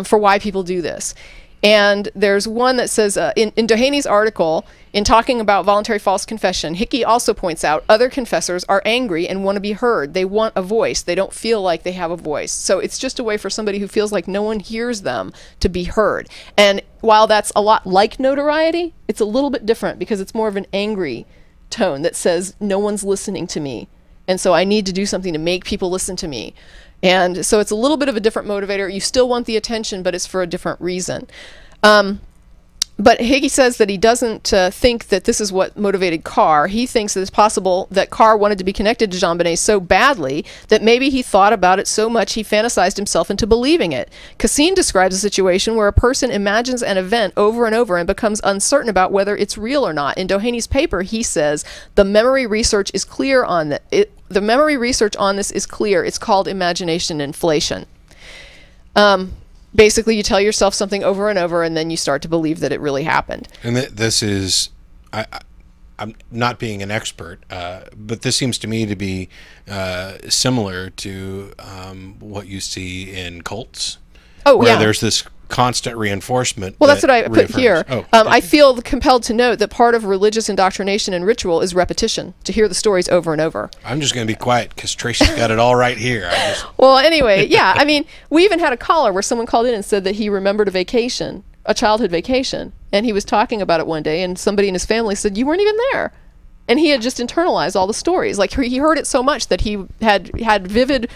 for why people do this. And there's one that says, in Dillahunty's article, in talking about voluntary false confession, Hickey also points out other confessors are angry and want to be heard. They want a voice. They don't feel like they have a voice. So it's just a way for somebody who feels like no one hears them to be heard. And while that's a lot like notoriety, it's a little bit different because it's more of an angry tone that says no one's listening to me, and so I need to do something to make people listen to me. And so it's a little bit of a different motivator. You still want the attention, but it's for a different reason. But Higgy says that he doesn't think that this is what motivated Carr. He thinks that it's possible that Carr wanted to be connected to JonBenet so badly that maybe he thought about it so much he fantasized himself into believing it. Cassine describes a situation where a person imagines an event over and over and becomes uncertain about whether it's real or not. In Dohany's paper, he says the memory research is clear on that. The memory research on this is clear. It's called imagination inflation. Basically, you tell yourself something over and over, and then you start to believe that it really happened. And this is, I'm not being an expert, but this seems to me to be similar to what you see in cults. Oh, where yeah. There's this constant reinforcement. Well, that's what I put here. Oh, I feel compelled to note that part of religious indoctrination and ritual is repetition, to hear the stories over and over. I'm just going to be quiet because Tracie's got it all right here. Well, anyway, yeah. I mean, we even had a caller where someone called in and said that he remembered a vacation, a childhood vacation, and he was talking about it one day, and somebody in his family said, "You weren't even there." And he had just internalized all the stories. Like, he heard it so much that he had vivid,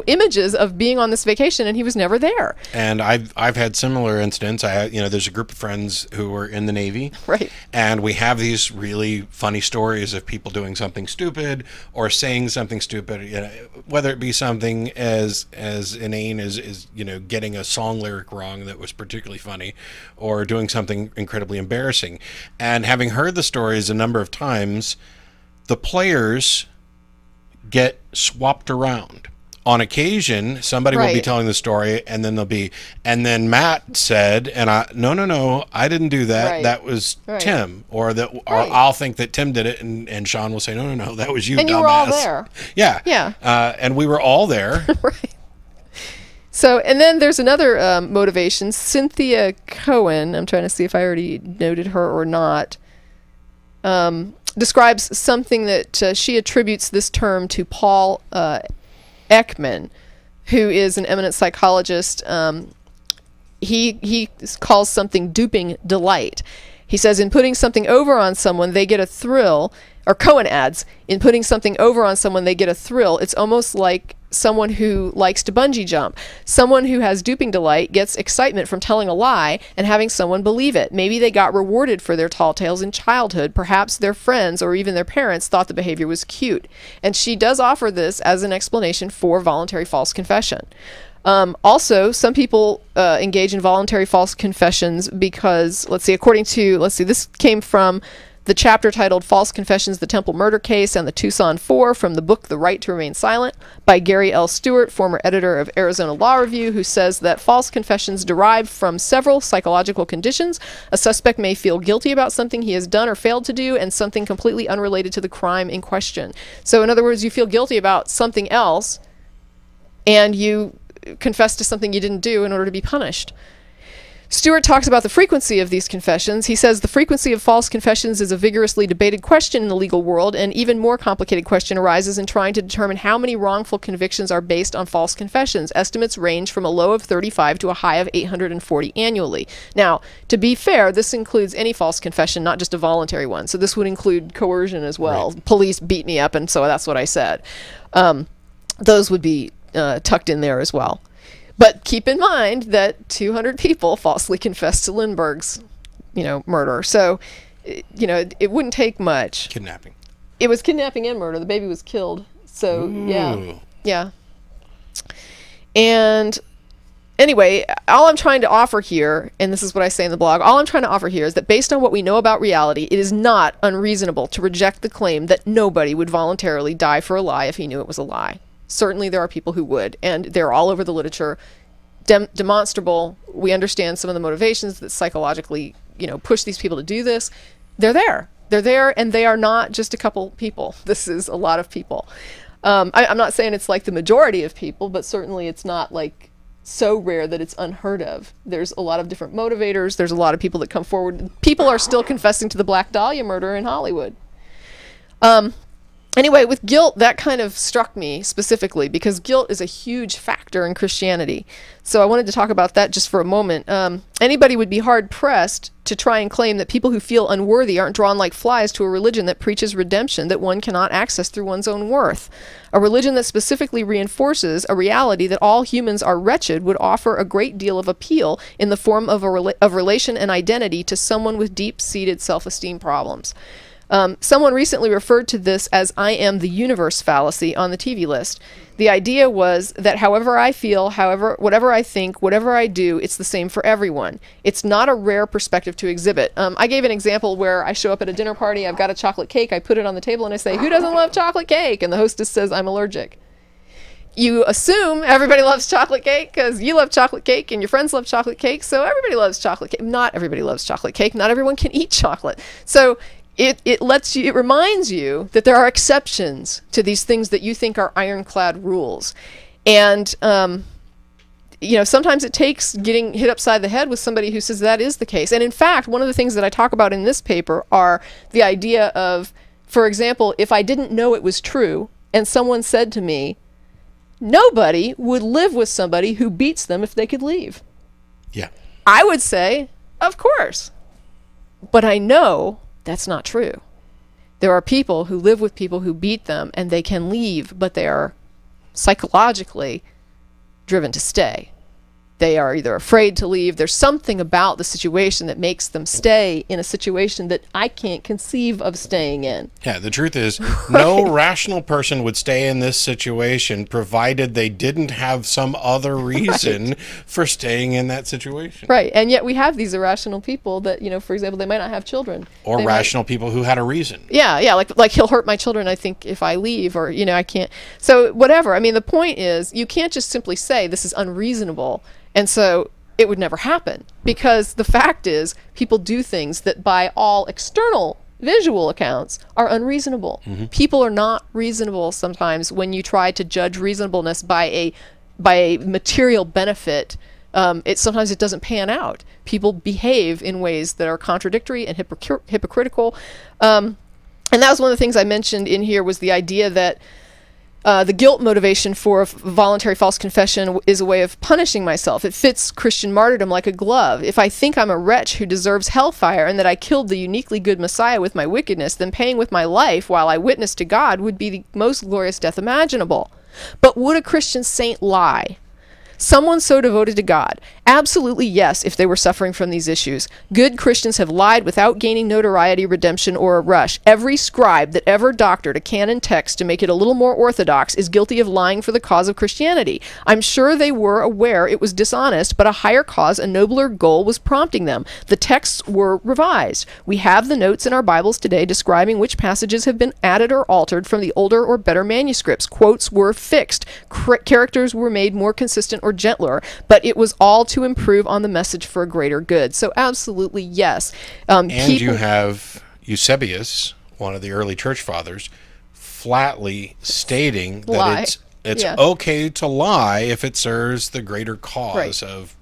images of being on this vacation, and he was never there. And I've had similar incidents. There's a group of friends who were in the Navy, right? And we have these really funny stories of people doing something stupid or saying something stupid. Whether it be something as inane as getting a song lyric wrong that was particularly funny, or doing something incredibly embarrassing. And having heard the stories a number of times, the players get swapped around. On occasion, somebody will be telling the story, and then Matt said, and no, I didn't do that. Right. That was Tim, or I'll think that Tim did it, and Sean will say, no, that was you. And dumbass. you were all there. Yeah. And we were all there. Right. So, and then there's another motivation. Cynthia Cohen, I'm trying to see if I already noted her or not, describes something that she attributes this term to Paul Ekman, who is an eminent psychologist. He calls something duping delight. He says, in putting something over on someone, they get a thrill. Or Cohen adds, in putting something over on someone, they get a thrill. It's almost like someone who likes to bungee jump. Someone who has duping delight gets excitement from telling a lie and having someone believe it. Maybe they got rewarded for their tall tales in childhood. Perhaps their friends or even their parents thought the behavior was cute. And she does offer this as an explanation for voluntary false confession. Also, some people engage in voluntary false confessions because, this came from the chapter titled False Confessions, the Temple Murder Case, and the Tucson Four from the book The Right to Remain Silent by Gary L. Stewart, former editor of Arizona Law Review, who says that false confessions derive from several psychological conditions. A suspect may feel guilty about something he has done or failed to do, and something completely unrelated to the crime in question. So in other words, you feel guilty about something else, and you confess to something you didn't do in order to be punished. Stewart talks about the frequency of these confessions. He says the frequency of false confessions is a vigorously debated question in the legal world. An even more complicated question arises in trying to determine how many wrongful convictions are based on false confessions. Estimates range from a low of 35 to a high of 840 annually. Now, to be fair, this includes any false confession, not just a voluntary one. So this would include coercion as well. Right. Police beat me up, and so that's what I said. Those would be tucked in there as well. But keep in mind that 200 people falsely confessed to Lindbergh's, murder. So, it wouldn't take much. Kidnapping. It was kidnapping and murder. The baby was killed. So, Ooh. Yeah. And anyway, all I'm trying to offer here, and this is what I say in the blog, all I'm trying to offer here is that based on what we know about reality, it is not unreasonable to reject the claim that nobody would voluntarily die for a lie if he knew it was a lie. Certainly there are people who would, and they're all over the literature, demonstrable. We understand some of the motivations that psychologically, push these people to do this. They're there, and they are not just a couple people. This is a lot of people. I'm not saying it's like the majority of people, but certainly it's not like so rare that it's unheard of. There's a lot of different motivators. There's a lot of people that come forward. People are still confessing to the Black Dahlia murder in Hollywood. Anyway, with guilt, that kind of struck me specifically because guilt is a huge factor in Christianity. So I wanted to talk about that just for a moment. Anybody would be hard-pressed to try and claim that people who feel unworthy aren't drawn like flies to a religion that preaches redemption that one cannot access through one's own worth. A religion that specifically reinforces a reality that all humans are wretched would offer a great deal of appeal in the form of of relation and identity to someone with deep-seated self-esteem problems. Someone recently referred to this as "I am the universe" fallacy on the TV list. The idea was that however I feel, whatever I think, whatever I do, it's the same for everyone. It's not a rare perspective to exhibit. I gave an example where I show up at a dinner party, I've got a chocolate cake, I put it on the table and I say, "Who doesn't love chocolate cake?" And the hostess says, "I'm allergic." You assume everybody loves chocolate cake because you love chocolate cake and your friends love chocolate cake, so everybody loves chocolate cake. Not everybody loves chocolate cake. Not everyone can eat chocolate. So it reminds you that there are exceptions to these things that you think are ironclad rules. And, sometimes it takes getting hit upside the head with somebody who says that is the case. And in fact, one of the things that I talk about in this paper are the idea of, for example, if I didn't know it was true and someone said to me, nobody would live with somebody who beats them if they could leave. Yeah. I would say, of course. But I know that's not true. There are people who live with people who beat them and they can leave, but they are psychologically driven to stay. They are either afraid to leave. There's something about the situation that makes them stay in a situation that I can't conceive of staying in. Yeah, the truth is, no rational person would stay in this situation provided they didn't have some other reason for staying in that situation. Right, and yet we have these irrational people that, for example, they might not have children. Or rational people who had a reason. Yeah, like he'll hurt my children, I think, if I leave, or, I can't. So whatever. I mean, the point is, you can't just simply say this is unreasonable. And so it would never happen, because the fact is people do things that by all external visual accounts are unreasonable. Mm-hmm. People are not reasonable sometimes when you try to judge reasonableness by a material benefit. Sometimes it doesn't pan out. People behave in ways that are contradictory and hypocritical. And that was one of the things I mentioned in here, was the idea that the guilt motivation for voluntary false confession is a way of punishing myself. It fits Christian martyrdom like a glove. If I think I'm a wretch who deserves hellfire and that I killed the uniquely good Messiah with my wickedness, then paying with my life while I witness to God would be the most glorious death imaginable. But would a Christian saint lie? Someone so devoted to God? Absolutely yes, if they were suffering from these issues. Good Christians have lied without gaining notoriety, redemption, or a rush. Every scribe that ever doctored a canon text to make it a little more orthodox is guilty of lying for the cause of Christianity. I'm sure they were aware it was dishonest, but a higher cause, a nobler goal was prompting them. The texts were revised. We have the notes in our Bibles today describing which passages have been added or altered from the older or better manuscripts. Quotes were fixed. Characters were made more consistent or gentler, but it was all to improve on the message for a greater good. So absolutely yes. And you have Eusebius, one of the early church fathers, flatly stating that it's okay to lie if it serves the greater cause of,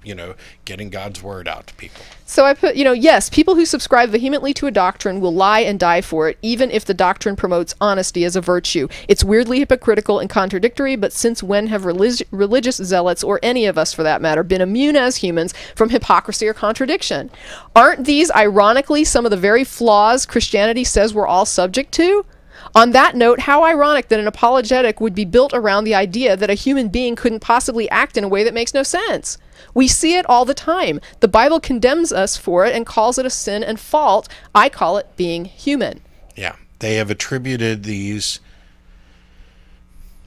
getting God's word out to people. So I put, yes, people who subscribe vehemently to a doctrine will lie and die for it, even if the doctrine promotes honesty as a virtue. It's weirdly hypocritical and contradictory, but since when have religious zealots, or any of us for that matter, been immune as humans from hypocrisy or contradiction? Aren't these, ironically, some of the very flaws Christianity says we're all subject to? On that note, how ironic that an apologetic would be built around the idea that a human being couldn't possibly act in a way that makes no sense. We see it all the time. The Bible condemns us for it and calls it a sin and fault. I call it being human. Yeah, they have attributed these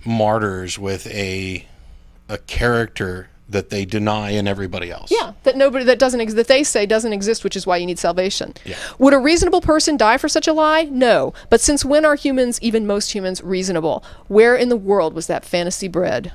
martyrs with a character that they deny in everybody else. Yeah, that they say doesn't exist, which is why you need salvation. Yeah. Would a reasonable person die for such a lie? No. But since when are humans, even most humans, reasonable? Where in the world was that fantasy bred?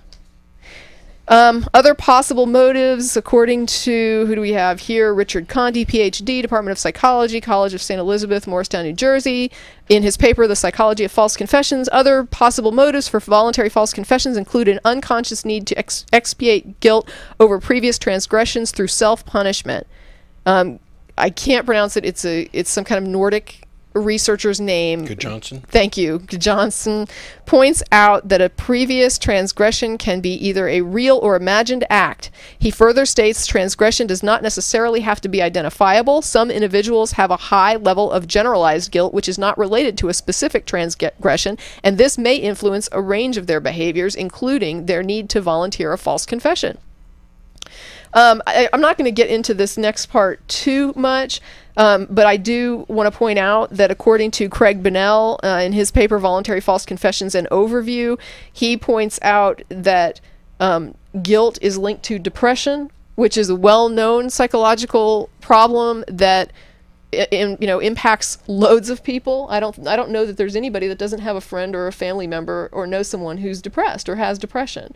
Other possible motives, according to, who do we have here? Richard Conti, PhD, Department of Psychology, College of St. Elizabeth, Morristown, New Jersey. In his paper, The Psychology of False Confessions, other possible motives for voluntary false confessions include an unconscious need to expiate guilt over previous transgressions through self-punishment. I can't pronounce it. It's some kind of Nordic researcher's name. Good Johnson. Thank you. Johnson points out that a previous transgression can be either a real or imagined act. He further states transgression does not necessarily have to be identifiable. Some individuals have a high level of generalized guilt, which is not related to a specific transgression, and this may influence a range of their behaviors, including their need to volunteer a false confession. I'm not going to get into this next part too much, but I do want to point out that according to Craig Bunnell in his paper Voluntary False Confessions and Overview, he points out that guilt is linked to depression, which is a well-known psychological problem that impacts loads of people. I don't know that there's anybody that doesn't have a friend or a family member or know someone who's depressed or has depression.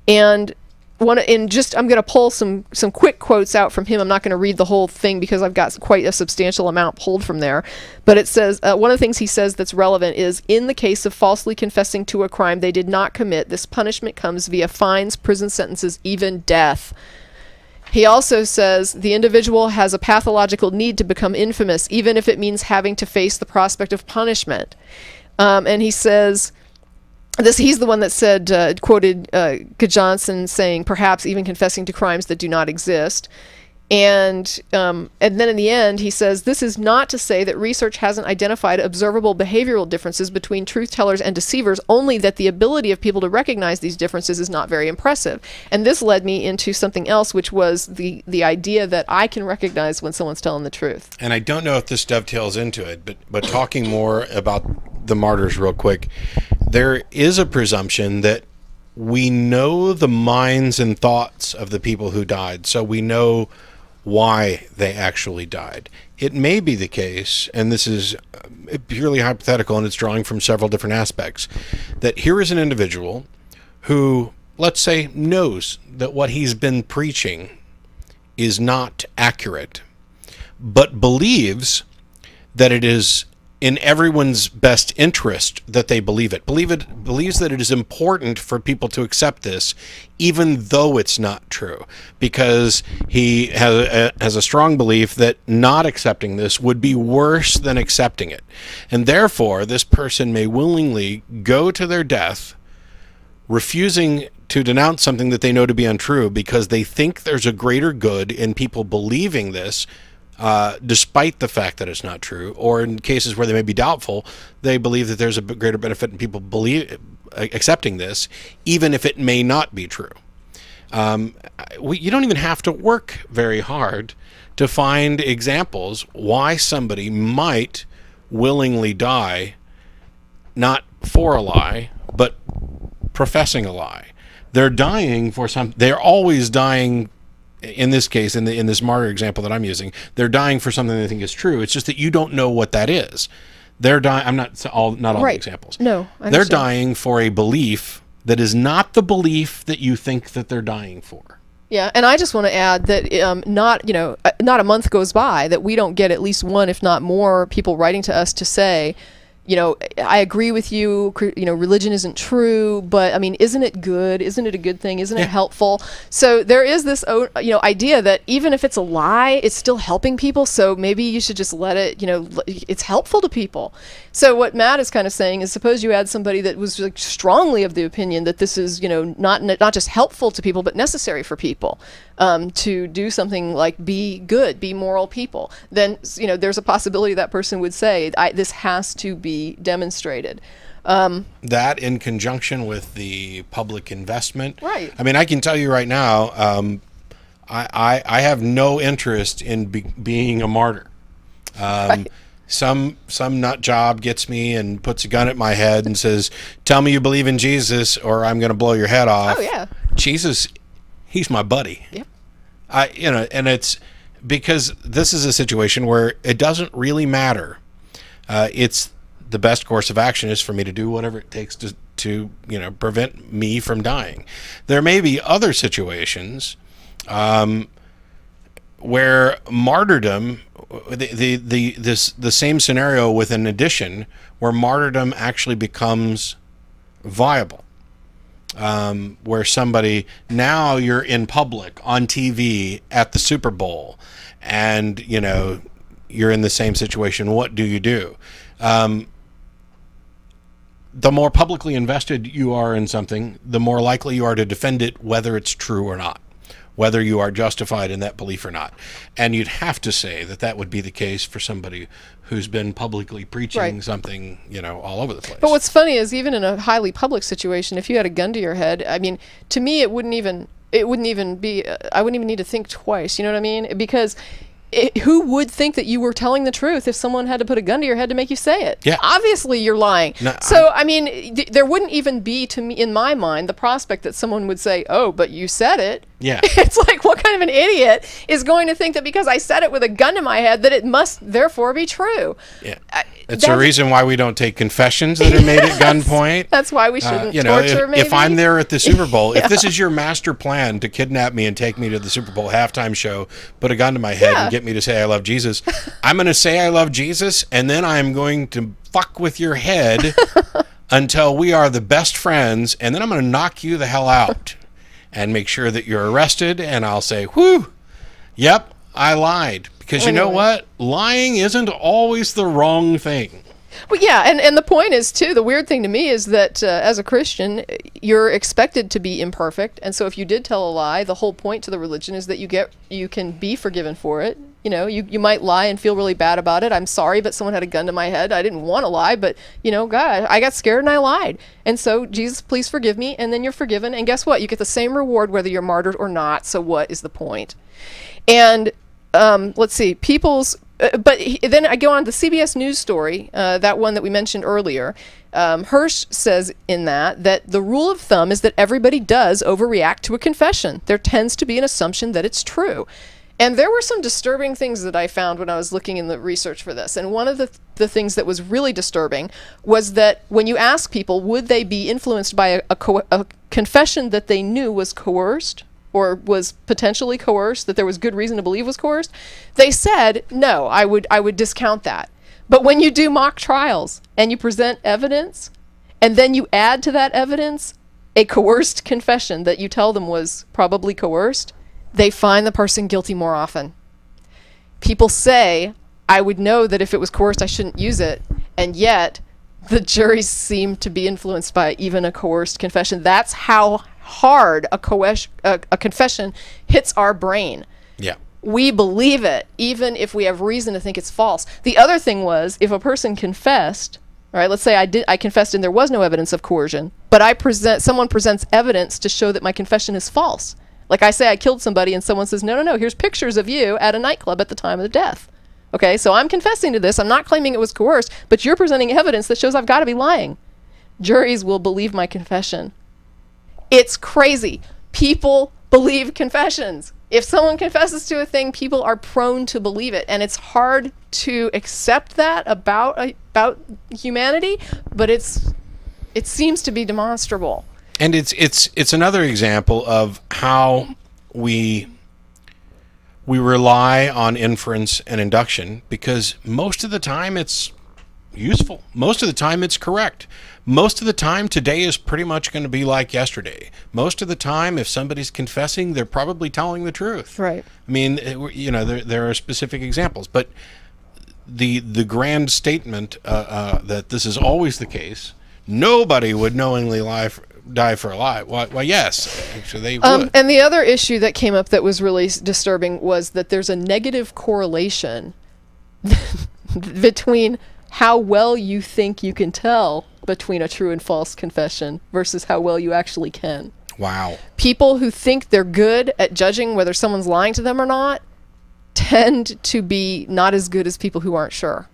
And I'm going to pull some quick quotes out from him. I'm not going to read the whole thing because I've got quite a substantial amount pulled from there. But it says, one of the things he says that's relevant is, in the case of falsely confessing to a crime they did not commit, this punishment comes via fines, prison sentences, even death. He also says the individual has a pathological need to become infamous, even if it means having to face the prospect of punishment. And he says, he's the one that said, quoted Johnson saying, perhaps even confessing to crimes that do not exist. And then in the end, he says, this is not to say that research hasn't identified observable behavioral differences between truth tellers and deceivers, only that the ability of people to recognize these differences is not very impressive. And this led me into something else, which was the idea that I can recognize when someone's telling the truth. And I don't know if this dovetails into it, but talking more about the martyrs real quick, there is a presumption that we know the minds and thoughts of the people who died, so we know why they actually died. It may be the case, and this is purely hypothetical and it's drawing from several different aspects, that here is an individual who, let's say, knows that what he's been preaching is not accurate, but believes that it is in everyone's best interest that they believe it. Believes that it is important for people to accept this, even though it's not true, because he has a strong belief that not accepting this would be worse than accepting it. And therefore, this person may willingly go to their death, refusing to denounce something that they know to be untrue, because they think there's a greater good in people believing this, despite the fact that it's not true, or in cases where they may be doubtful, they believe that there's a greater benefit in people accepting this, even if it may not be true. You don't even have to work very hard to find examples why somebody might willingly die, not for a lie, but professing a lie. They're dying for they're always dying. In this case, in this martyr example that I'm using, they're dying for something they think is true. It's just that you don't know what that is. They're dying. I'm not all the examples. No, they're dying for a belief that is not the belief that you think that they're dying for. Yeah, and I just want to add that not a month goes by that we don't get at least one, if not more, people writing to us to say, I agree with you, religion isn't true, but I mean, isn't it good? Isn't it a good thing? Isn't it helpful? So there is this, idea that even if it's a lie, it's still helping people. So maybe you should just let it, it's helpful to people. So what Matt is kind of saying is, suppose you had somebody that was like strongly of the opinion that this is, not just helpful to people, but necessary for people, to do something like be good, be moral people. Then, there's a possibility that person would say, this has to be demonstrated. That in conjunction with the public investment. Right. I mean, I can tell you right now, I have no interest in being a martyr. Right. Some nut job gets me and puts a gun at my head and says, tell me you believe in Jesus or I'm going to blow your head off. Oh, yeah. Jesus, he's my buddy. Yep. And it's because this is a situation where it doesn't really matter. It's the best course of action is for me to do whatever it takes to prevent me from dying. There may be other situations where martyrdom, the same scenario with an addition, where martyrdom actually becomes viable. Where somebody, now you're in public on TV at the Super Bowl, and you're in the same situation, what do you do? The more publicly invested you are in something, the more likely you are to defend it, whether it's true or not, whether you are justified in that belief or not. And you'd have to say that that would be the case for somebody who's been publicly preaching something, you know, all over the place. But what's funny is, even in a highly public situation, if you had a gun to your head, I mean, to me, it wouldn't even be, I wouldn't even need to think twice, you know what I mean? Because who would think that you were telling the truth if someone had to put a gun to your head to make you say it? Yeah. Obviously, you're lying. No, so, I mean, there wouldn't even be, to me, in my mind, the prospect that someone would say, oh, but you said it. Yeah. It's like, what kind of an idiot is going to think that because I said it with a gun to my head that it must therefore be true? Yeah. That's the reason why we don't take confessions that are made at gunpoint. That's why we shouldn't you know, torture, if I'm there at the Super Bowl, Yeah. if this is your master plan to kidnap me and take me to the Super Bowl halftime show, put a gun to my head and get me to say I love Jesus, I'm going to say I love Jesus, and then I'm going to fuck with your head until we are the best friends, and then I'm going to knock you the hell out and make sure that you're arrested, and I'll say, whew, yep, I lied. Because you know what? Lying isn't always the wrong thing. Well, yeah, and the point is, too, the weird thing to me is that as a Christian, you're expected to be imperfect, and so if you did tell a lie, the whole point to the religion is that you can be forgiven for it. You know, you might lie and feel really bad about it. I'm sorry, but someone had a gun to my head. I didn't want to lie, but, you know, God, I got scared and I lied. And so, Jesus, please forgive me, and then you're forgiven, and guess what? You get the same reward whether you're martyred or not, so what is the point? And let's see, but then I go on the CBS News story, that one that we mentioned earlier. Hirsch says in that the rule of thumb is that everybody does overreact to a confession. There tends to be an assumption that it's true. And there were some disturbing things that I found when I was looking in the research for this. And one of the things that was really disturbing was that when you ask people, would they be influenced by a confession that they knew was coerced, or was potentially coerced, that there was good reason to believe was coerced, they said, no, I would discount that. But when you do mock trials and you present evidence, and then you add to that evidence a coerced confession that you tell them was probably coerced, they find the person guilty more often. People say, I would know that if it was coerced, I shouldn't use it, and yet the juries seem to be influenced by even a coerced confession. That's how hard a confession hits our brain. Yeah. We believe it, even if we have reason to think it's false. The other thing was, if a person confessed, all right, let's say I confessed and there was no evidence of coercion, but someone presents evidence to show that my confession is false. Like I say I killed somebody and someone says, no, here's pictures of you at a nightclub at the time of the death. Okay, so I'm confessing to this. I'm not claiming it was coerced, but you're presenting evidence that shows I've got to be lying. Juries will believe my confession. It's crazy. People believe confessions. If someone confesses to a thing, people are prone to believe it, and it's hard to accept that about humanity, but it seems to be demonstrable. And it's another example of how we rely on inference and induction, because most of the time it's useful. Most of the time it's correct. Most of the time today is pretty much going to be like yesterday. Most of the time, if somebody's confessing, they're probably telling the truth. Right. I mean, you know, there are specific examples, but the grand statement that this is always the case, nobody would knowingly die for a lie. Well, yes, actually they would. And the other issue that came up that was really disturbing was that there's a negative correlation between how well you think you can tell between a true and false confession versus how well you actually can. Wow. People who think they're good at judging whether someone's lying to them or not tend to be not as good as people who aren't sure.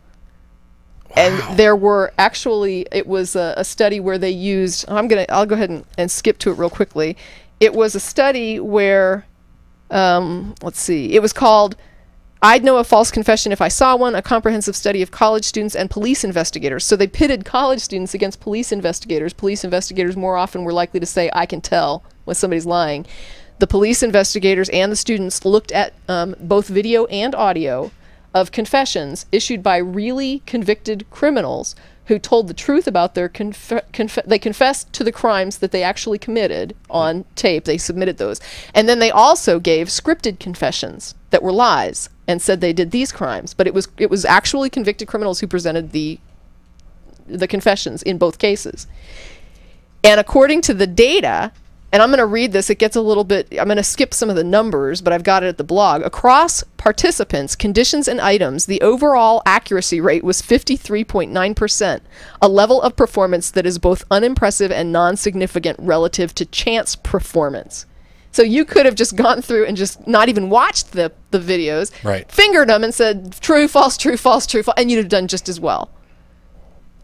Wow. And there were actually, it was a study where they used, I'll go ahead and skip to it real quickly. It was a study where, let's see, it was called I'd Know a False Confession If I Saw One, a comprehensive study of college students and police investigators. So they pitted college students against police investigators. Police investigators more often were likely to say, I can tell when somebody's lying. The police investigators and the students looked at both video and audio of confessions issued by really convicted criminals who told the truth about their they confessed to the crimes that they actually committed on tape. They submitted those. And then they also gave scripted confessions that were lies and said they did these crimes. But it was actually convicted criminals who presented the confessions in both cases. And according to the data, and I'm going to read this, it gets a little bit, I'm going to skip some of the numbers, but I've got it at the blog. Across participants, conditions, and items, the overall accuracy rate was 53.9%, a level of performance that is both unimpressive and non-significant relative to chance performance. So you could have just gone through and just not even watched the videos, right, fingered them and said, true, false, true, false, true, false, and you'd have done just as well.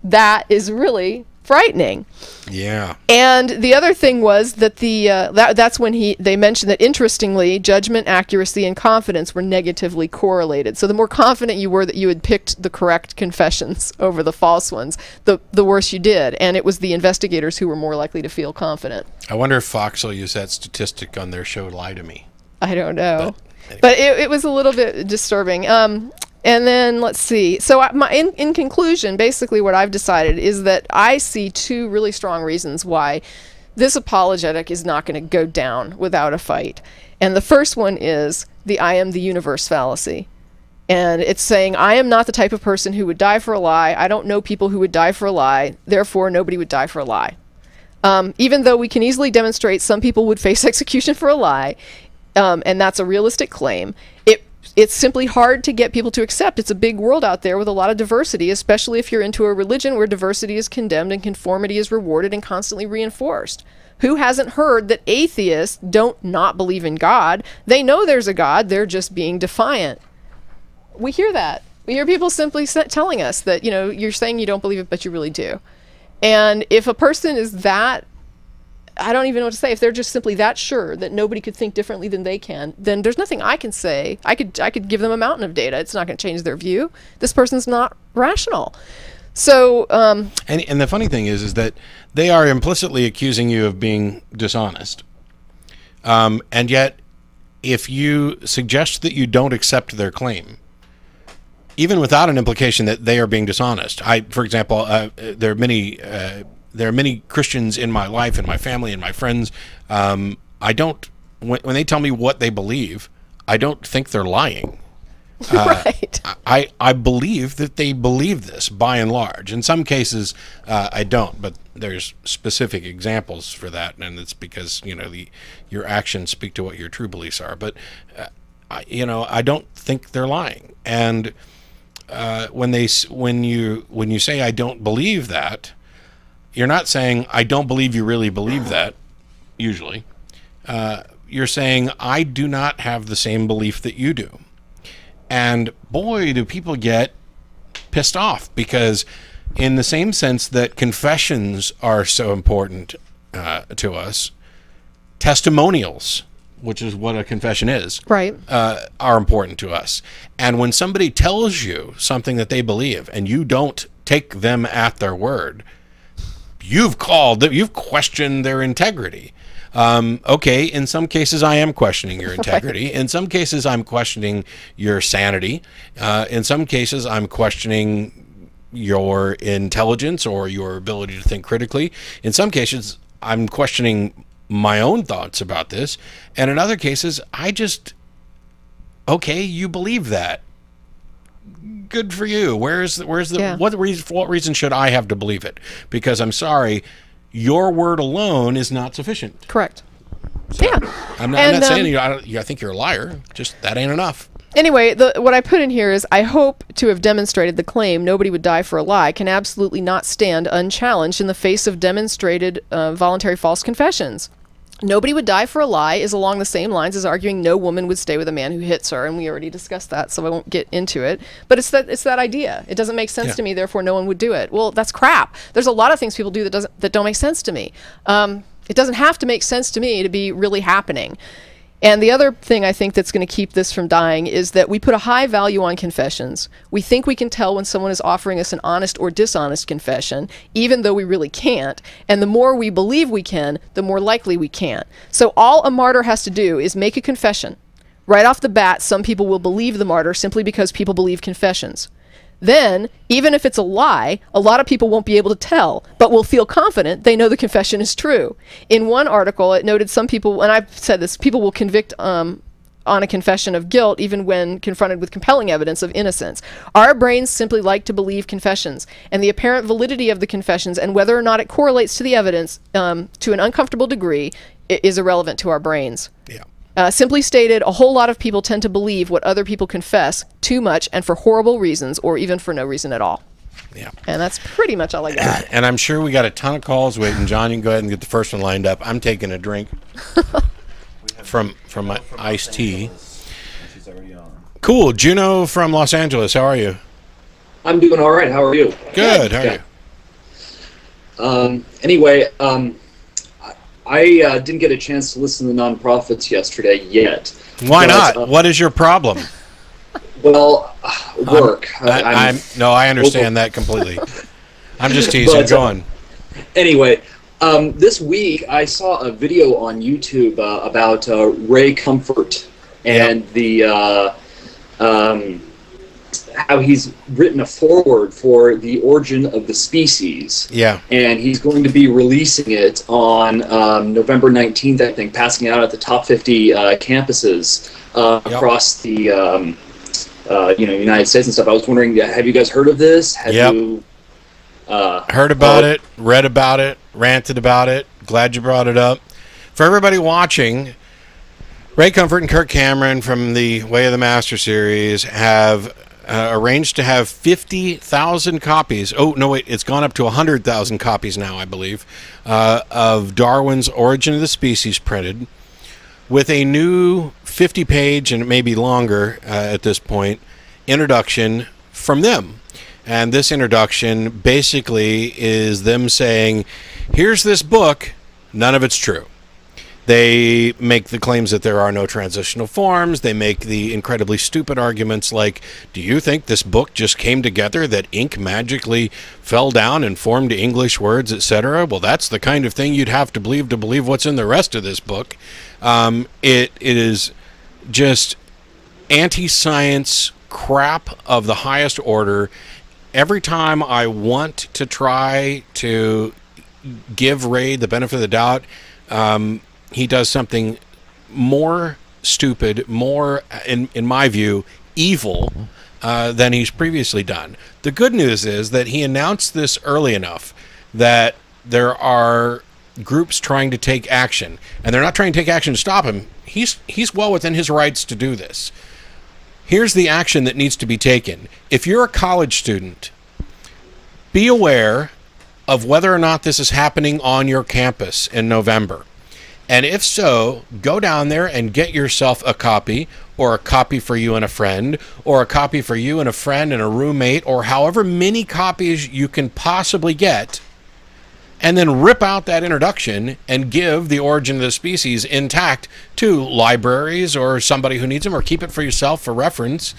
That is really frightening. Yeah. And the other thing was that that's when they mentioned that, interestingly, judgment, accuracy, and confidence were negatively correlated. So the more confident you were that you had picked the correct confessions over the false ones, the worse you did. And it was the investigators who were more likely to feel confident. I wonder if Fox will use that statistic on their show Lie to Me. I don't know. Anyway. But it was a little bit disturbing. And then let's see. So in conclusion, basically what I've decided is that I see two really strong reasons why this apologetic is not going to go down without a fight. And the first one is the I am the universe fallacy. And it's saying, I am not the type of person who would die for a lie. I don't know people who would die for a lie. Therefore, nobody would die for a lie. Even though we can easily demonstrate some people would face execution for a lie, and that's a realistic claim, it's simply hard to get people to accept. It's a big world out there with a lot of diversity, especially if you're into a religion where diversity is condemned and conformity is rewarded and constantly reinforced. Who hasn't heard that atheists don't not believe in God? They know there's a God, they're just being defiant. We hear that. We hear people simply telling us that, you're saying you don't believe it, but you really do. And if a person is that, I don't even know what to say. If they're just simply that sure that nobody could think differently than they can, then there's nothing I can say. I could give them a mountain of data. It's not going to change their view. This person's not rational. So, and the funny thing is that they are implicitly accusing you of being dishonest. And yet, if you suggest that you don't accept their claim, even without an implication that they are being dishonest, for example, there are many Christians in my life, in my family, and my friends. I don't, when they tell me what they believe, I don't think they're lying. Right. I believe that they believe this by and large. In some cases, I don't, but there's specific examples for that, and it's because your actions speak to what your true beliefs are. But I don't think they're lying. And when you say I don't believe that, you're not saying, I don't believe you really believe that, usually. You're saying, I do not have the same belief that you do. And boy, do people get pissed off, because in the same sense that confessions are so important to us, testimonials, which is what a confession is, right, are important to us. And when somebody tells you something that they believe and you don't take them at their word, you've questioned their integrity. Okay, in some cases I am questioning your integrity. Right. In some cases I'm questioning your sanity. In some cases I'm questioning your intelligence or your ability to think critically. In some cases I'm questioning my own thoughts about this. And in other cases okay, you believe that. Good for you. What reason should I have to believe it? Because I'm sorry, your word alone is not sufficient. Correct. So, yeah. I'm not saying I think you're a liar. Just that ain't enough. Anyway, what I put in here is, I hope to have demonstrated the claim nobody would die for a lie can absolutely not stand unchallenged in the face of demonstrated voluntary false confessions. Nobody would die for a lie is along the same lines as arguing no woman would stay with a man who hits her, and we already discussed that, so I won't get into it. But it's that idea. It doesn't make sense to me, therefore no one would do it. Well, that's crap. There's a lot of things people do that don't make sense to me. It doesn't have to make sense to me to be really happening. And the other thing I think that's going to keep this from dying is that we put a high value on confessions. We think we can tell when someone is offering us an honest or dishonest confession, even though we really can't. And the more we believe we can, the more likely we can't. So all a martyr has to do is make a confession. Right off the bat, some people will believe the martyr simply because people believe confessions. Then, even if it's a lie, a lot of people won't be able to tell, but will feel confident they know the confession is true. In one article, it noted some people, and I've said this, people will convict on a confession of guilt even when confronted with compelling evidence of innocence. Our brains simply like to believe confessions, and the apparent validity of the confessions and whether or not it correlates to the evidence to an uncomfortable degree is irrelevant to our brains. Yeah. Simply stated, a whole lot of people tend to believe what other people confess too much and for horrible reasons, or even for no reason at all. Yeah. And that's pretty much all I got. And I'm sure we got a ton of calls waiting. John, you can go ahead and get the first one lined up. I'm taking a drink from my iced tea. She's already on. Cool. Juno from Los Angeles, how are you? I'm doing all right. How are you? Good. How are you? Anyway, I didn't get a chance to listen to the non-profits yesterday yet. Why not? What is your problem? Well, work. I understand that completely. I'm just teasing. Go on. Anyway, this week I saw a video on YouTube about Ray Comfort and the how he's written a foreword for The Origin of the Species. Yeah. And he's going to be releasing it on November 19th, I think, passing it out at the top 50 campuses across the United States and stuff. I was wondering, have you guys heard of this? Have you heard about it, read about it, ranted about it? Glad you brought it up. For everybody watching, Ray Comfort and Kirk Cameron from the Way of the Master series have arranged to have 50,000 copies. Oh, no, wait, it's gone up to 100,000 copies now, I believe, of Darwin's Origin of the Species printed, with a new 50-page, and it may be longer at this point, introduction from them. And this introduction basically is them saying, here's this book, none of it's true. They make the claims that there are no transitional forms. They make the incredibly stupid arguments like, do you think this book just came together, that ink magically fell down and formed English words, etc.? Well, that's the kind of thing you'd have to believe what's in the rest of this book. It is just anti-science crap of the highest order. Every time I want to try to give Ray the benefit of the doubt, he does something more stupid, more, in my view, evil than he's previously done. The good news is that he announced this early enough that there are groups trying to take action, and they're not trying to take action to stop him. He's well within his rights to do this. Here's the action that needs to be taken. If you're a college student, be aware of whether or not this is happening on your campus in November. And if so, go down there and get yourself a copy, or a copy for you and a friend, or a copy for you and a friend and a roommate, or however many copies you can possibly get, and then rip out that introduction and give The Origin of the Species intact to libraries or somebody who needs them, or keep it for yourself for reference.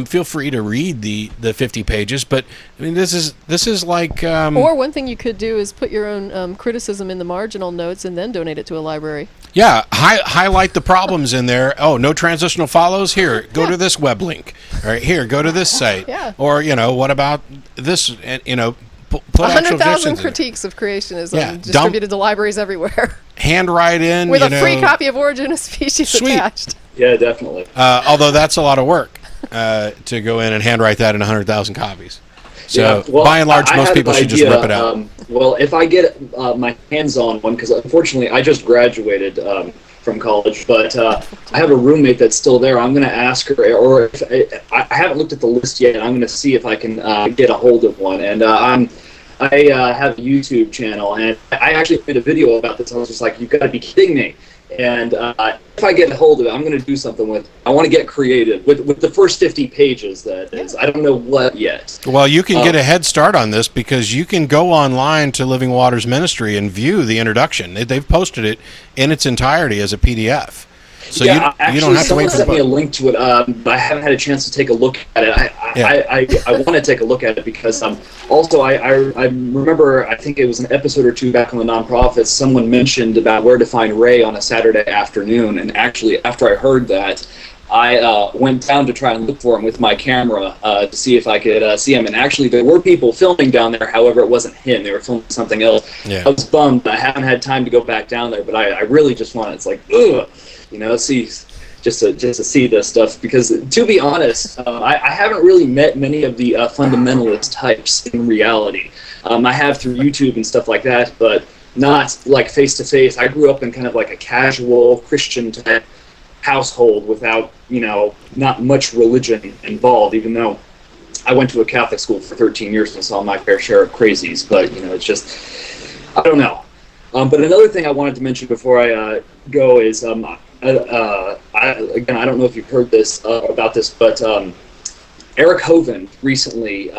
Feel free to read the 50 pages, but I mean, this is like... or one thing you could do is put your own criticism in the marginal notes and then donate it to a library. Yeah, highlight the problems in there. Oh, no transitional follows? Here, go to this web link. All right, here, go to this site. Yeah. Or, what about this, put 100,000 critiques of creationism distributed to libraries everywhere. Handwrite in, with a free copy of Origin of Species attached. Yeah, definitely. Although that's a lot of work to go in and handwrite that in 100,000 copies. So, by and large, most people should just rip it out. Well, if I get my hands on one, because unfortunately I just graduated from college, but I have a roommate that's still there. I'm going to ask her, or if I haven't looked at the list yet. I'm going to see if I can get a hold of one. And I have a YouTube channel, and I actually made a video about this. I was just like, you've got to be kidding me. And if I get a hold of it, I'm going to do something with it. I want to get creative with the first 50 pages, that is. I don't know what yet. Well, you can get a head start on this, because you can go online to Living Waters Ministry and view the introduction. They've posted it in its entirety as a PDF. So yeah, you don't have to wait for someone sent me a link to it, but I haven't had a chance to take a look at it. I want to take a look at it, because also I remember, I think it was an episode or two back on the Nonprofits, someone mentioned about where to find Ray on a Saturday afternoon, and actually after I heard that, I went down to try and look for him with my camera to see if I could see him. And actually, there were people filming down there. However, it wasn't him. They were filming something else. Yeah. I was bummed. I haven't had time to go back down there, but I really just want to. It's like, ugh, you know, see, just to see this stuff. Because to be honest, I haven't really met many of the fundamentalist types in reality. I have through YouTube and stuff like that, but not like face to face. I grew up in kind of like a casual Christian type household without, you know, not much religion involved, even though I went to a Catholic school for 13 years and saw my fair share of crazies. But, you know, it's just, I don't know. But another thing I wanted to mention before I go is, again, I don't know if you've heard this about this, but Eric Hovind recently,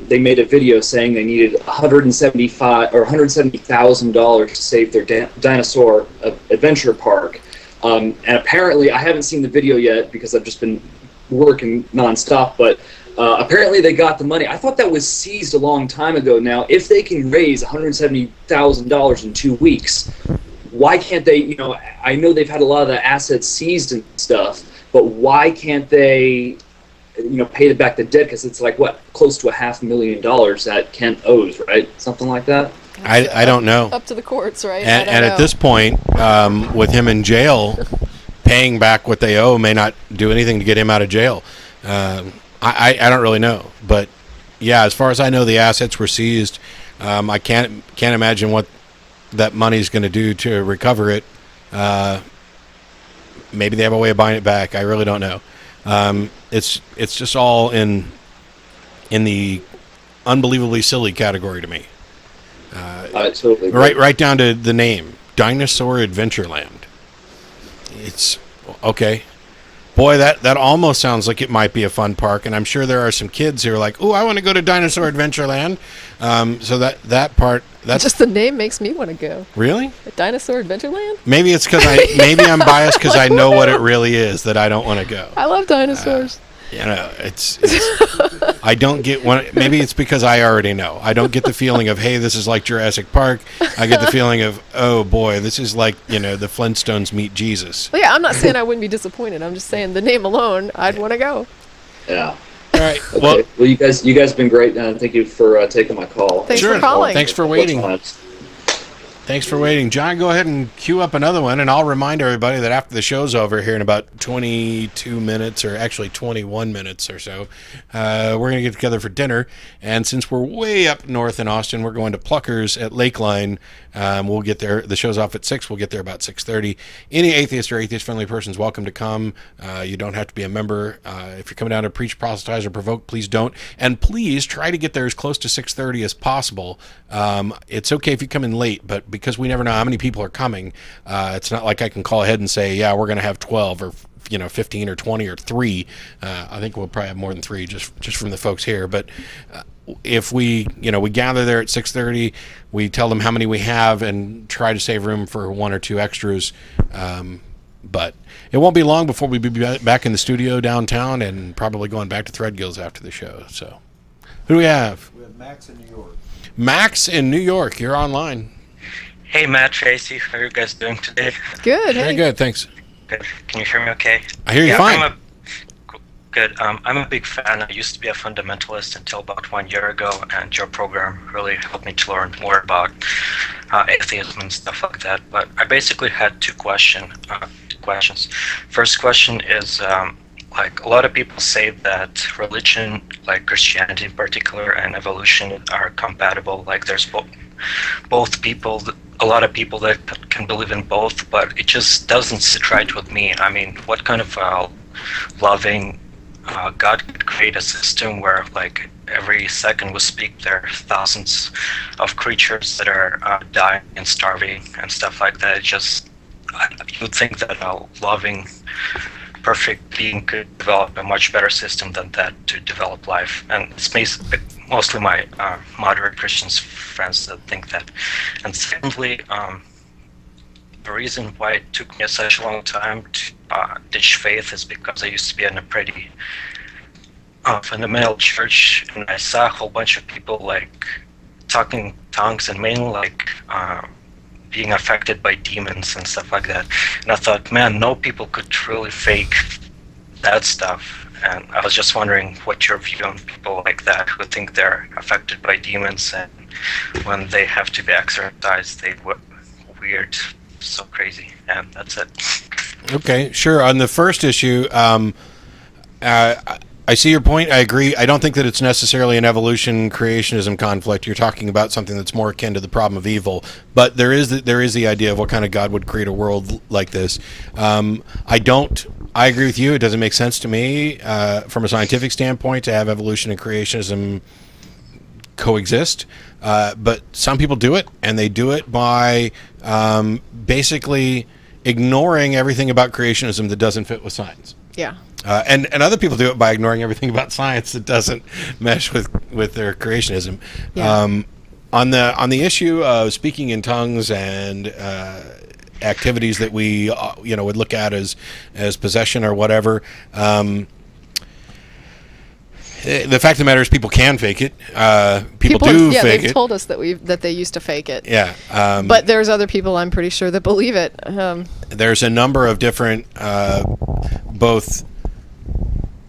they made a video saying they needed $170,000 to save their dinosaur adventure park. And apparently, I haven't seen the video yet because I've just been working nonstop, but apparently they got the money. I thought that was seized a long time ago now. If they can raise $170,000 in 2 weeks, why can't they, you know, I know they've had a lot of the assets seized and stuff, but why can't they, you know, pay back the debt? Because it's like, what, close to $500,000 that Kent owes, right? Something like that? I don't know. Up to the courts, right? And at this point, with him in jail, paying back what they owe may not do anything to get him out of jail. I don't really know, but yeah, as far as I know, the assets were seized. I can't imagine what that money's going to do to recover it. Maybe they have a way of buying it back. I really don't know. It's just all in the unbelievably silly category to me. I totally agree. Right down to the name, Dinosaur Adventureland. It's okay. Boy, that almost sounds like it might be a fun park, and I'm sure there are some kids who are like, "Oh, I want to go to Dinosaur Adventureland." So that part, that's just the name makes me want to go. Really? A Dinosaur Adventureland? Maybe it's because maybe I'm biased because I know what it really is that I don't want to go. I love dinosaurs. You know, it's I don't get one. Maybe it's because I already know. I don't get the feeling of, hey, this is like Jurassic Park. I get the feeling of, oh boy, this is like, you know, the Flintstones meet Jesus. Well, yeah, I'm not saying I wouldn't be disappointed. I'm just saying the name alone, I'd want to go. Yeah. All right. Okay. Well, you guys have been great. Thank you for taking my call. Thanks for calling. Thanks for waiting. Thanks for waiting. John, go ahead and queue up another one, and I'll remind everybody that after the show's over here in about 22 minutes, or actually 21 minutes or so, we're going to get together for dinner. And since we're way up north in Austin, we're going to Pluckers at Lakeline. We'll get there. The show's off at 6. We'll get there about 6:30. Any atheist or atheist-friendly person is welcome to come. You don't have to be a member. If you're coming down to preach, proselytize, or provoke, please don't. And please try to get there as close to 6:30 as possible. It's okay if you come in late, but because we never know how many people are coming, it's not like I can call ahead and say, yeah, we're going to have 12 or 15 or 20 or 3. I think we'll probably have more than 3 just from the folks here. But if we gather there at 6:30, we tell them how many we have and try to save room for 1 or 2 extras. But it won't be long before we'll be back in the studio downtown and probably going back to Threadgills after the show. So who do we have? We have Max in New York. Max in New York, you're online. Hey, Matt, Tracie, how are you guys doing today? Good. Very good, thanks. Good. Can you hear me okay? I hear you fine. Good. I'm a big fan. I used to be a fundamentalist until about 1 year ago, and your program really helped me to learn more about atheism and stuff like that. But I basically had two questions. First question is, like, a lot of people say that religion, like Christianity in particular, and evolution are compatible. Like, there's both people, a lot of people that can believe in both, but it just doesn't sit right with me. I mean, what kind of loving God could create a system where, like, every second we speak, there are thousands of creatures that are dying and starving and stuff like that? You'd think that a loving, perfect being could develop a much better system than that to develop life. And it's mostly my moderate Christians friends that think that. And secondly, the reason why it took me such a long time to ditch faith is because I used to be in a pretty fundamental church, and I saw a whole bunch of people like talking tongues and mainly like being affected by demons and stuff like that. And I thought, man, no people could really fake that stuff. And I was just wondering what your view on people like that who think they're affected by demons, and when they have to be exorcised, they weird, so crazy. And that's it. Okay, sure. On the first issue, I see your point. I agree. I don't think that it's necessarily an evolution creationism conflict. You're talking about something that's more akin to the problem of evil. But there is the idea of what kind of God would create a world like this. I agree with you. It doesn't make sense to me from a scientific standpoint to have evolution and creationism coexist. But some people do it, and they do it by basically ignoring everything about creationism that doesn't fit with science. Yeah. And other people do it by ignoring everything about science that doesn't mesh with their creationism. Yeah. On the issue of speaking in tongues and activities that we would look at as possession or whatever. The fact of the matter is, people can fake it. People do fake it. They've told us that they used to fake it. Yeah. But there's other people, I'm pretty sure, that believe it. There's a number of different, both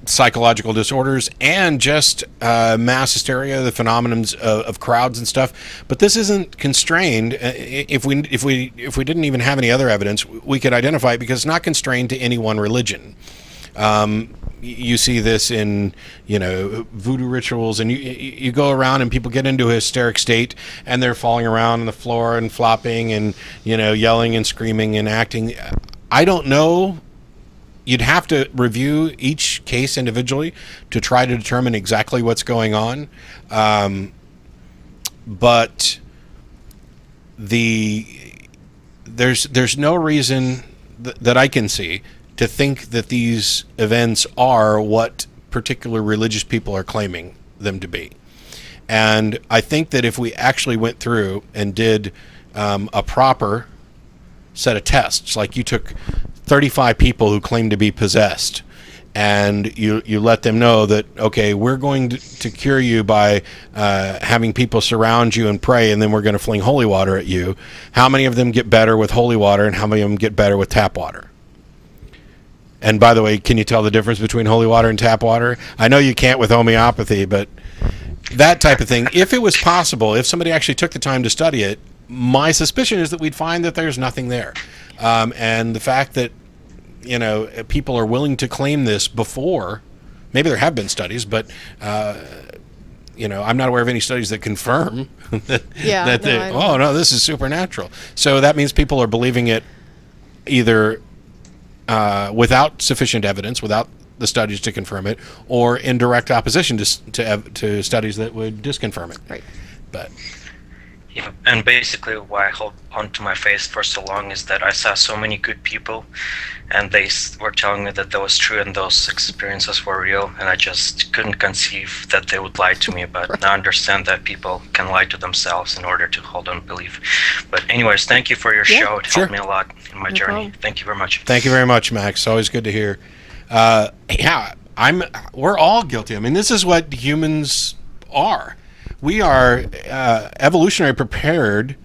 psychological disorders and just mass hysteria, the phenomenons of crowds and stuff. But this isn't constrained. If we didn't even have any other evidence, we could identify it because it's not constrained to any one religion. You see this in, voodoo rituals, and you go around and people get into a hysteric state and they're falling around on the floor and flopping and, yelling and screaming and acting. I don't know. You'd have to review each case individually to try to determine exactly what's going on. But there's no reason that I can see to think that these events are what particular religious people are claiming them to be. And I think that if we actually went through and did a proper set of tests, like you took 35 people who claim to be possessed, and you let them know that, okay, we're going to cure you by having people surround you and pray, and then we're going to fling holy water at you. How many of them get better with holy water, and how many of them get better with tap water? And by the way, can you tell the difference between holy water and tap water? I know you can't with homeopathy, but that type of thing, if it was possible, if somebody actually took the time to study it, my suspicion is that we'd find that there's nothing there. And the fact that, people are willing to claim this before, maybe there have been studies, but, I'm not aware of any studies that confirm that this is supernatural. So that means people are believing it either without sufficient evidence, without the studies to confirm it, or in direct opposition to studies that would disconfirm it. Right. But yeah, and basically why I hold on to my faith for so long is that I saw so many good people, and they were telling me that was true and those experiences were real, and I just couldn't conceive that they would lie to me. But right. Now I understand that people can lie to themselves in order to hold on belief. But anyways, thank you for your show. It helped me a lot in my journey. Problem. Thank you very much. Thank you very much, Max. Always good to hear. We're all guilty. I mean, this is what humans are. We are evolutionary prepared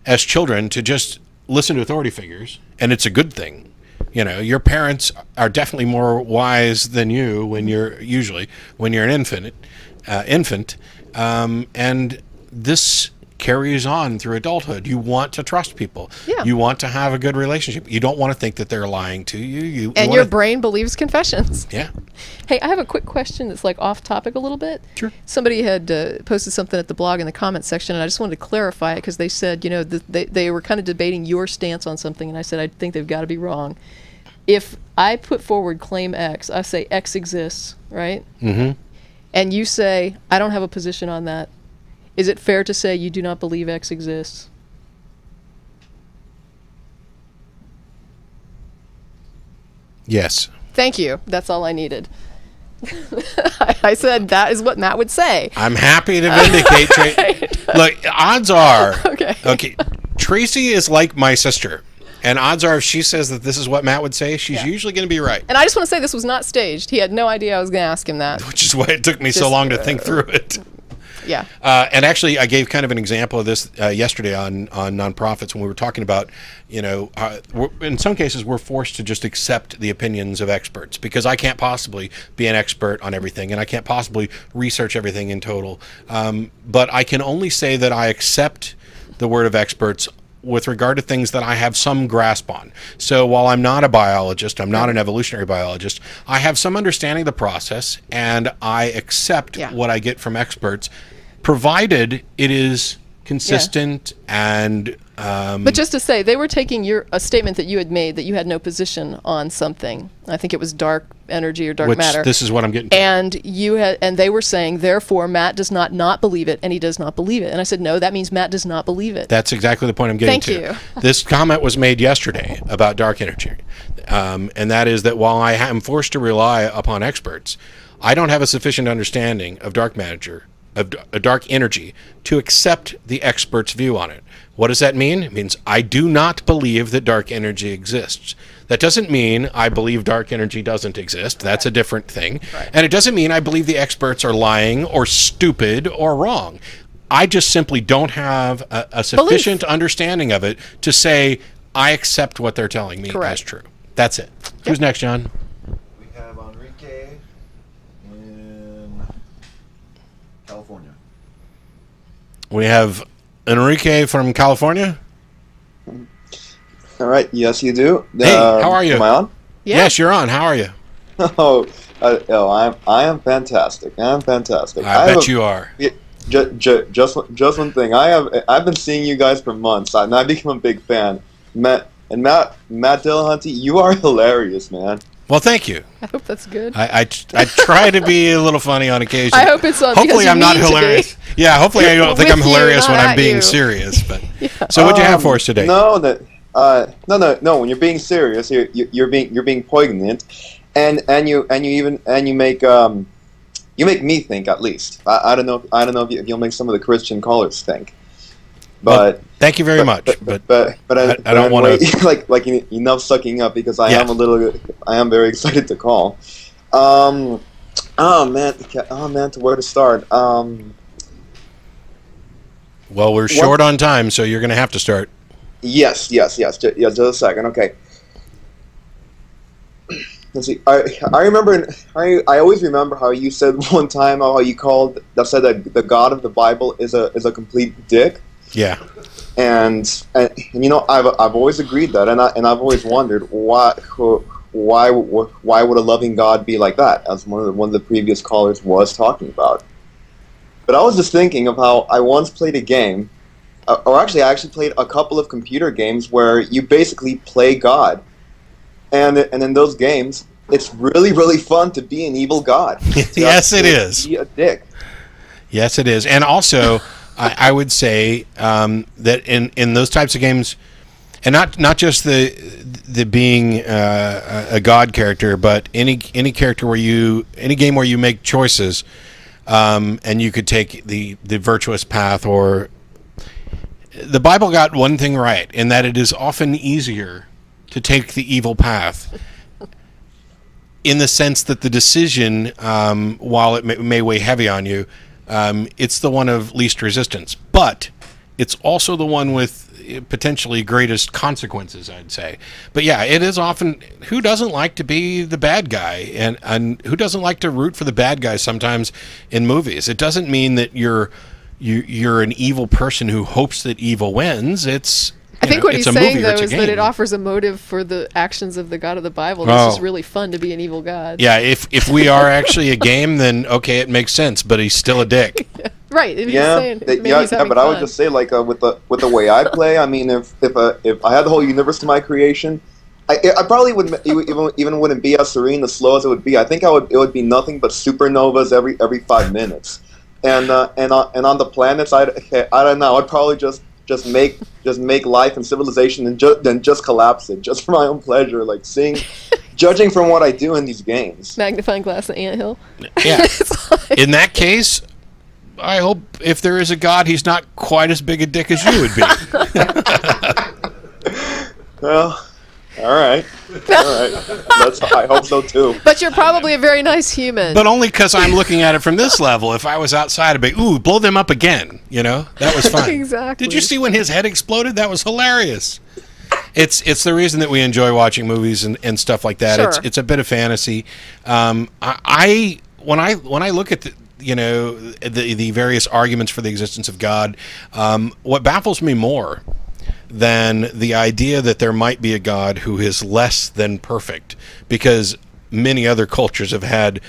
as children to just listen to authority figures, and it's a good thing. Your parents are definitely more wise than you when you're an infant, and this carries on through adulthood. You want to trust people. Yeah. You want to have a good relationship. You don't want to think that they're lying to you. And your brain believes confessions. Yeah. Hey, I have a quick question that's off topic a little bit. Sure. Somebody had posted something at the blog in the comments section, and I just wanted to clarify it because they said, they were kind of debating your stance on something, and I said, I think they've got to be wrong. If I put forward claim X, I say X exists, right? Mm-hmm. And you say, I don't have a position on that. Is it fair to say you do not believe X exists? Yes. Thank you. That's all I needed. I said that is what Matt would say. I'm happy to vindicate Tracie. Look, odds are... Okay. Tracie is like my sister. And odds are if she says that this is what Matt would say, she's usually going to be right. And I just want to say this was not staged. He had no idea I was going to ask him that. Which is why it took me so long to think through it. Yeah. And actually, I gave kind of an example of this yesterday on nonprofits when we were talking about, in some cases we're forced to just accept the opinions of experts because I can't possibly be an expert on everything and I can't possibly research everything in total. But I can only say that I accept the word of experts with regard to things that I have some grasp on. So while I'm not a biologist, I'm not an evolutionary biologist, I have some understanding of the process and I accept what I get from experts, provided it is consistent and... but just to say, they were taking a statement that you had made that you had no position on something. I think it was dark energy or dark matter. This is what I'm getting to. And they were saying, therefore, Matt does not believe it, and he does not believe it. And I said, no, that means Matt does not believe it. That's exactly the point I'm getting to. Thank you. This comment was made yesterday about dark energy. And that is that while I am forced to rely upon experts, I don't have a sufficient understanding of dark matter, of dark energy, to accept the expert's view on it. What does that mean? It means I do not believe that dark energy exists. That doesn't mean I believe dark energy doesn't exist. That's a different thing. Right. And it doesn't mean I believe the experts are lying or stupid or wrong. I just simply don't have a sufficient understanding of it to say I accept what they're telling me as true. That's it. Who's next, John? We have Enrique in California. We have Enrique from California. All right. Yes, you do. Hey, how are you? Am I on? Yeah. Yes, you're on. How are you? I am fantastic. I'm fantastic. I bet you are. Just one thing. I've been seeing you guys for months, and I become a big fan. Matt Dillahunty, you are hilarious, man. Well, thank you. I hope that's good. I try to be a little funny on occasion. I hope it's on. Hopefully, I'm not hilarious. Yeah, hopefully, I don't think I'm hilarious when I'm being serious. But so, what'd you have for us today? No. When you're being serious, you're being poignant, and you make me think at least. I don't know if you'll make some of the Christian callers think. But well, thank you very much. But I don't want to like enough sucking up because I am very excited to call. Oh man, to where to start? Well, we're short on time, so you're going to have to start. Yes. Just a second. Okay. Let's see. I remember. I always remember how you said one time how you said that the God of the Bible is a complete dick. Yeah. And I've always agreed that, and I've always wondered why would a loving God be like that, as one of the previous callers was talking about. But I was just thinking of how I once played a game, I actually played a couple of computer games where you basically play God, and in those games, it's really, really fun to be an evil God. Yes, it is. Be a dick. Yes, it is, and also. I would say that in those types of games, and not just the being a god character, but any character any game where you make choices, and you could take the virtuous path, or the Bible got one thing right in that it is often easier to take the evil path. In the sense that the decision, while it may weigh heavy on you. It's the one of least resistance, but it's also the one with potentially greatest consequences, I'd say. But yeah, it is often, who doesn't like to be the bad guy, and who doesn't like to root for the bad guy sometimes in movies? It doesn't mean that you're an evil person who hopes that evil wins. I think what he's saying, though, is that it offers a motive for the actions of the God of the Bible. It's just really fun to be an evil God. Yeah, if we are actually a game, then okay, it makes sense, but he's still a dick. Right. But I would just say, like, with the way I play, I mean, if I had the whole universe to my creation, I probably wouldn't even wouldn't be as serene, as slow as it would be. I think it would be nothing but supernovas every 5 minutes, and on the planets, I don't know, I'd probably just make life and civilization and then just collapse it just for my own pleasure, like judging from what I do in these games. Magnifying glass and anthill. Yeah. In that case, I hope if there is a God, he's not quite as big a dick as you would be. Well, All right. I hope so too. But you're probably a very nice human. But only because I'm looking at it from this level. If I was outside, I'd be, ooh, blow them up again. You know, that was fun. Exactly. Did you see when his head exploded? That was hilarious. It's the reason that we enjoy watching movies and stuff like that. Sure. It's a bit of fantasy. When I look at the various arguments for the existence of God, what baffles me more than the idea that there might be a God who is less than perfect, because many other cultures have had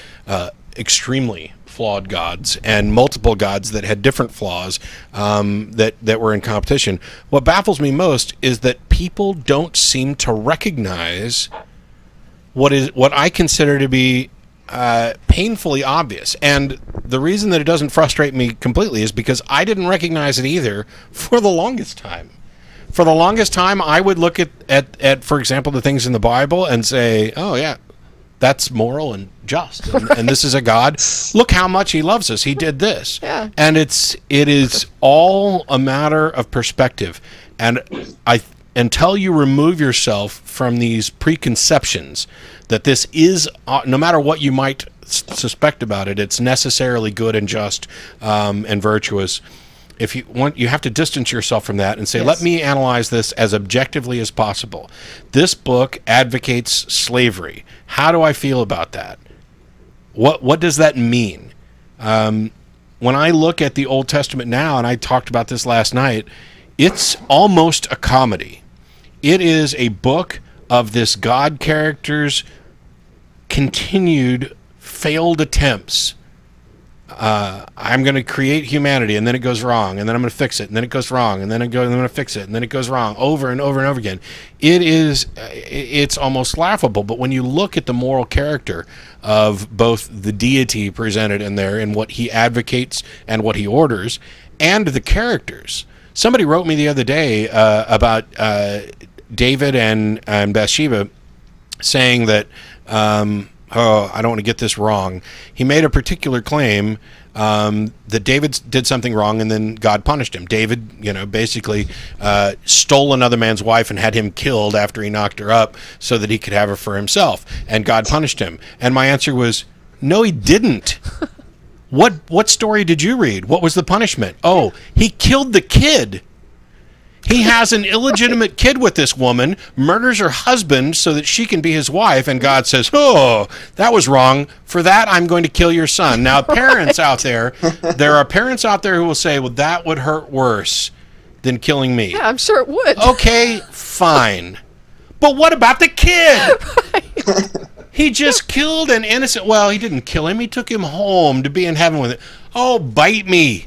extremely flawed gods and multiple gods that had different flaws that were in competition. What baffles me most is that people don't seem to recognize what I consider to be painfully obvious. And the reason that it doesn't frustrate me completely is because I didn't recognize it either for the longest time. For the longest time, I would look at for example, the things in the Bible and say, oh, yeah, that's moral and just. And this is a God. Look how much he loves us. He did this. Yeah. And it is all a matter of perspective. And until you remove yourself from these preconceptions that this is, no matter what you might suspect about it, it's necessarily good and just and virtuous. If you want, you have to distance yourself from that and say, let me analyze this as objectively as possible. This book advocates slavery. How do I feel about that? What does that mean? When I look at the Old Testament now, and I talked about this last night, it's almost a comedy. It is a book of this God character's continued failed attempts. I'm going to create humanity, and then it goes wrong, and then I'm going to fix it, and then it goes wrong, and then I'm going to fix it, and then it goes wrong, over and over and over again. It's almost laughable. But when you look at the moral character of both the deity presented in there and what he advocates and what he orders, and the characters. Somebody wrote me the other day about David and Bathsheba, saying that I don't want to get this wrong. He made a particular claim that David did something wrong, and then God punished him. David, basically stole another man's wife and had him killed after he knocked her up so that he could have her for himself, and God punished him. And my answer was, no, he didn't. What story did you read? What was the punishment? Oh, he killed the kid. He has an illegitimate kid with this woman, murders her husband so that she can be his wife, and God says, oh, that was wrong. For that, I'm going to kill your son. Now, parents out there are parents out there who will say, well, that would hurt worse than killing me. Yeah, I'm sure it would. Okay, fine. But what about the kid? Right. He just killed an innocent... Well, he didn't kill him. He took him home to be in heaven with it. Oh, bite me.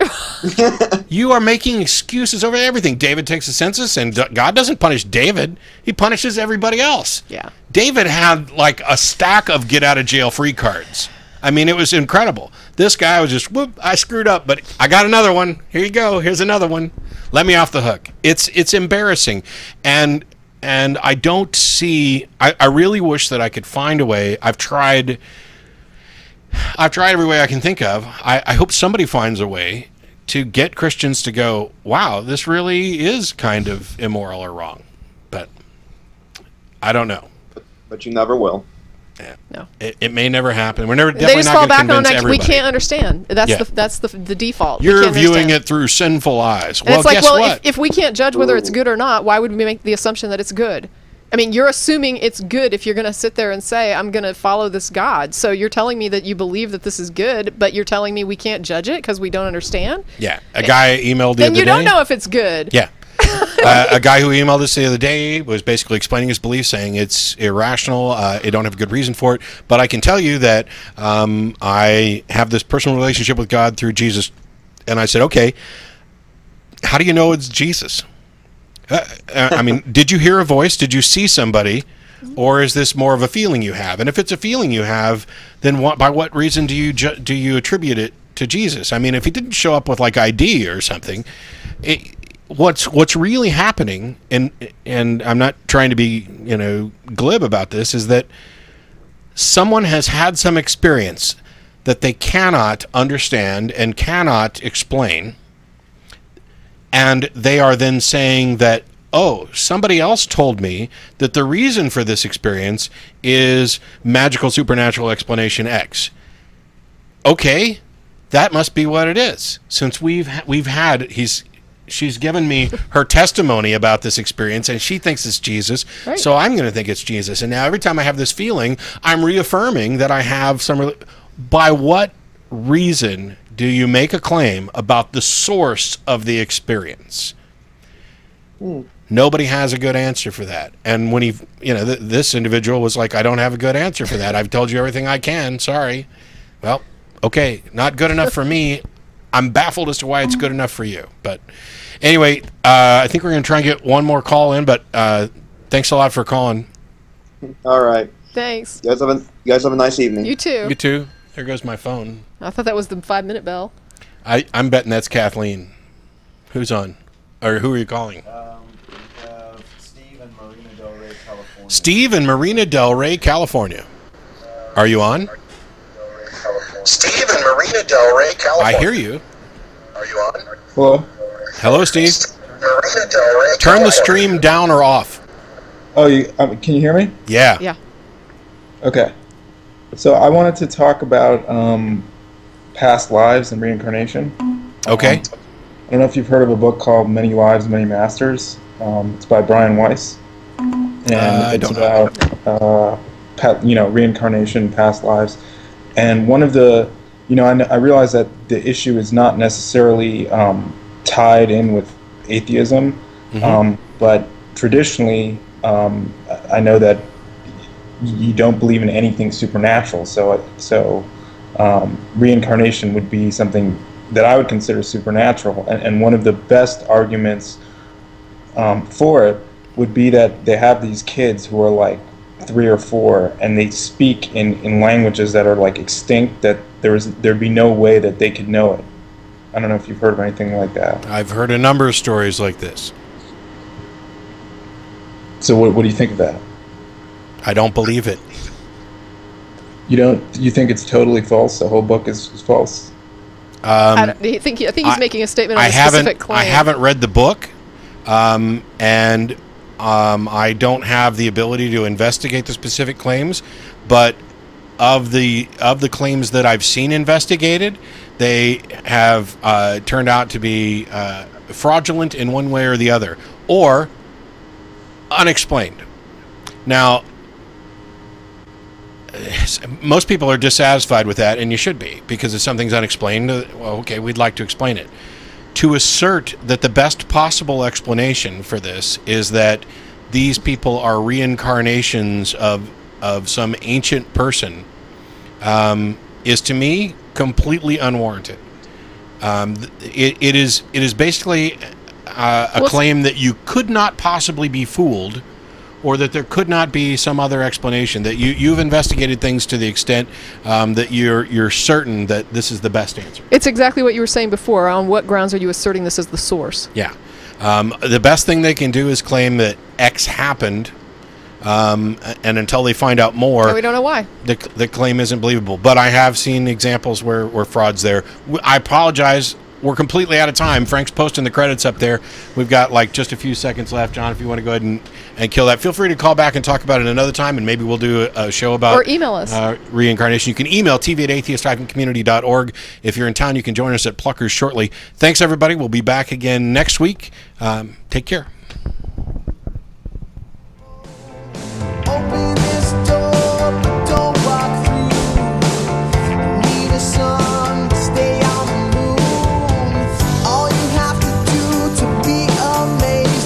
You are making excuses over everything. David takes a census, and God doesn't punish David. He punishes everybody else. Yeah. David had like a stack of get-out-of-jail-free cards. I mean, it was incredible. This guy was just, whoop, I screwed up, but I got another one. Here you go. Here's another one. Let me off the hook. It's embarrassing. And I don't see... I really wish that I could find a way. I've tried every way I can think of. I hope somebody finds a way to get Christians to go, wow, this really is kind of immoral or wrong. But I don't know. But you never will. Yeah. No. It may never happen. We're never They definitely just not fall going to back on convince that. We everybody. can't understand. That's Yeah. that's the default. We You're can't viewing understand. it through sinful eyes. And Well, it's like, guess well, what? if we can't judge whether it's good or not, why would we make the assumption that it's good? I mean, you're assuming it's good if you're going to sit there and say, I'm going to follow this God. So you're telling me that you believe that this is good, but you're telling me we can't judge it because we don't understand? Yeah. A guy emailed the Then other you day. don't know if it's good. Yeah. A guy who emailed us the other day was basically explaining his belief, saying it's irrational. I don't have a good reason for it, but I can tell you that I have this personal relationship with God through Jesus. And I said, okay, how do you know it's Jesus? I mean, did you hear a voice? Did you see somebody? Or is this more of a feeling you have? And if it's a feeling you have, then by what reason do you attribute it to Jesus? I mean, if he didn't show up with like ID or something, what's really happening, and I'm not trying to be glib about this, is that someone has had some experience that they cannot understand and cannot explain, and they are then saying that, oh, somebody else told me that the reason for this experience is magical supernatural explanation X. Okay, that must be what it is. Since she's given me her testimony about this experience, and she thinks it's Jesus, right. So I'm going to think it's Jesus. And now every time I have this feeling, I'm reaffirming that I have some... By what reason do you make a claim about the source of the experience? Nobody has a good answer for that. And when this individual was like, I don't have a good answer for that. I've told you everything I can. Sorry. Well, okay, not good enough for me. I'm baffled as to why it's good enough for you. But anyway, I think we're going to try and get one more call in, but thanks a lot for calling. All right. Thanks. You guys have a nice evening. You too. You too. There goes my phone. I thought that was the 5-minute bell. I'm betting that's Kathleen. Who's on? Or who are you calling? We have Steve in Marina Del Rey, California. Steve in Marina Del Rey, California. Are you on? Steve in Marina Del Rey, California. I hear you. Are you on? Hello? Hello, Steve. Marina Del Rey, Turn the stream down or off. Oh, can you hear me? Yeah. Yeah. Okay. So I wanted to talk about past lives and reincarnation. Okay. I don't know if you've heard of a book called Many Lives, Many Masters. It's by Brian Weiss. And it's about, reincarnation, past lives. And one of the, I realize that the issue is not necessarily tied in with atheism, but traditionally, I know that you don't believe in anything supernatural. So reincarnation would be something that I would consider supernatural. And one of the best arguments for it would be that they have these kids who are like 3 or 4, and they speak in languages that are like extinct, that there'd be no way that they could know it. I don't know if you've heard of anything like that. I've heard a number of stories like this. So what do you think of that? I don't believe it. You think it's totally false? The whole book is false? I think he's making a statement on a specific claim. I haven't read the book, and I don't have the ability to investigate the specific claims, but of the claims that I've seen investigated, they have turned out to be fraudulent in one way or the other, or unexplained. Now, most people are dissatisfied with that, and you should be, because if something's unexplained, well, okay, we'd like to explain it. To assert that the best possible explanation for this is that these people are reincarnations of some ancient person is, to me, completely unwarranted. It is basically a claim that you could not possibly be fooled, or that there could not be some other explanation, that you've investigated things to the extent that you're certain that this is the best answer. It's exactly what you were saying before. On what grounds are you asserting this as the source? Yeah. The best thing they can do is claim that X happened, and until they find out more, we don't know why. The claim isn't believable. But I have seen examples where fraud's there. I apologize. We're completely out of time. Frank's posting the credits up there. We've got like just a few seconds left. John, if you want to go ahead and kill that, feel free to call back and talk about it another time, and maybe we'll do a show about... Or email us. Reincarnation. You can email tv@atheist-community.org. If you're in town, you can join us at Pluckers shortly. Thanks, everybody. We'll be back again next week. Take care.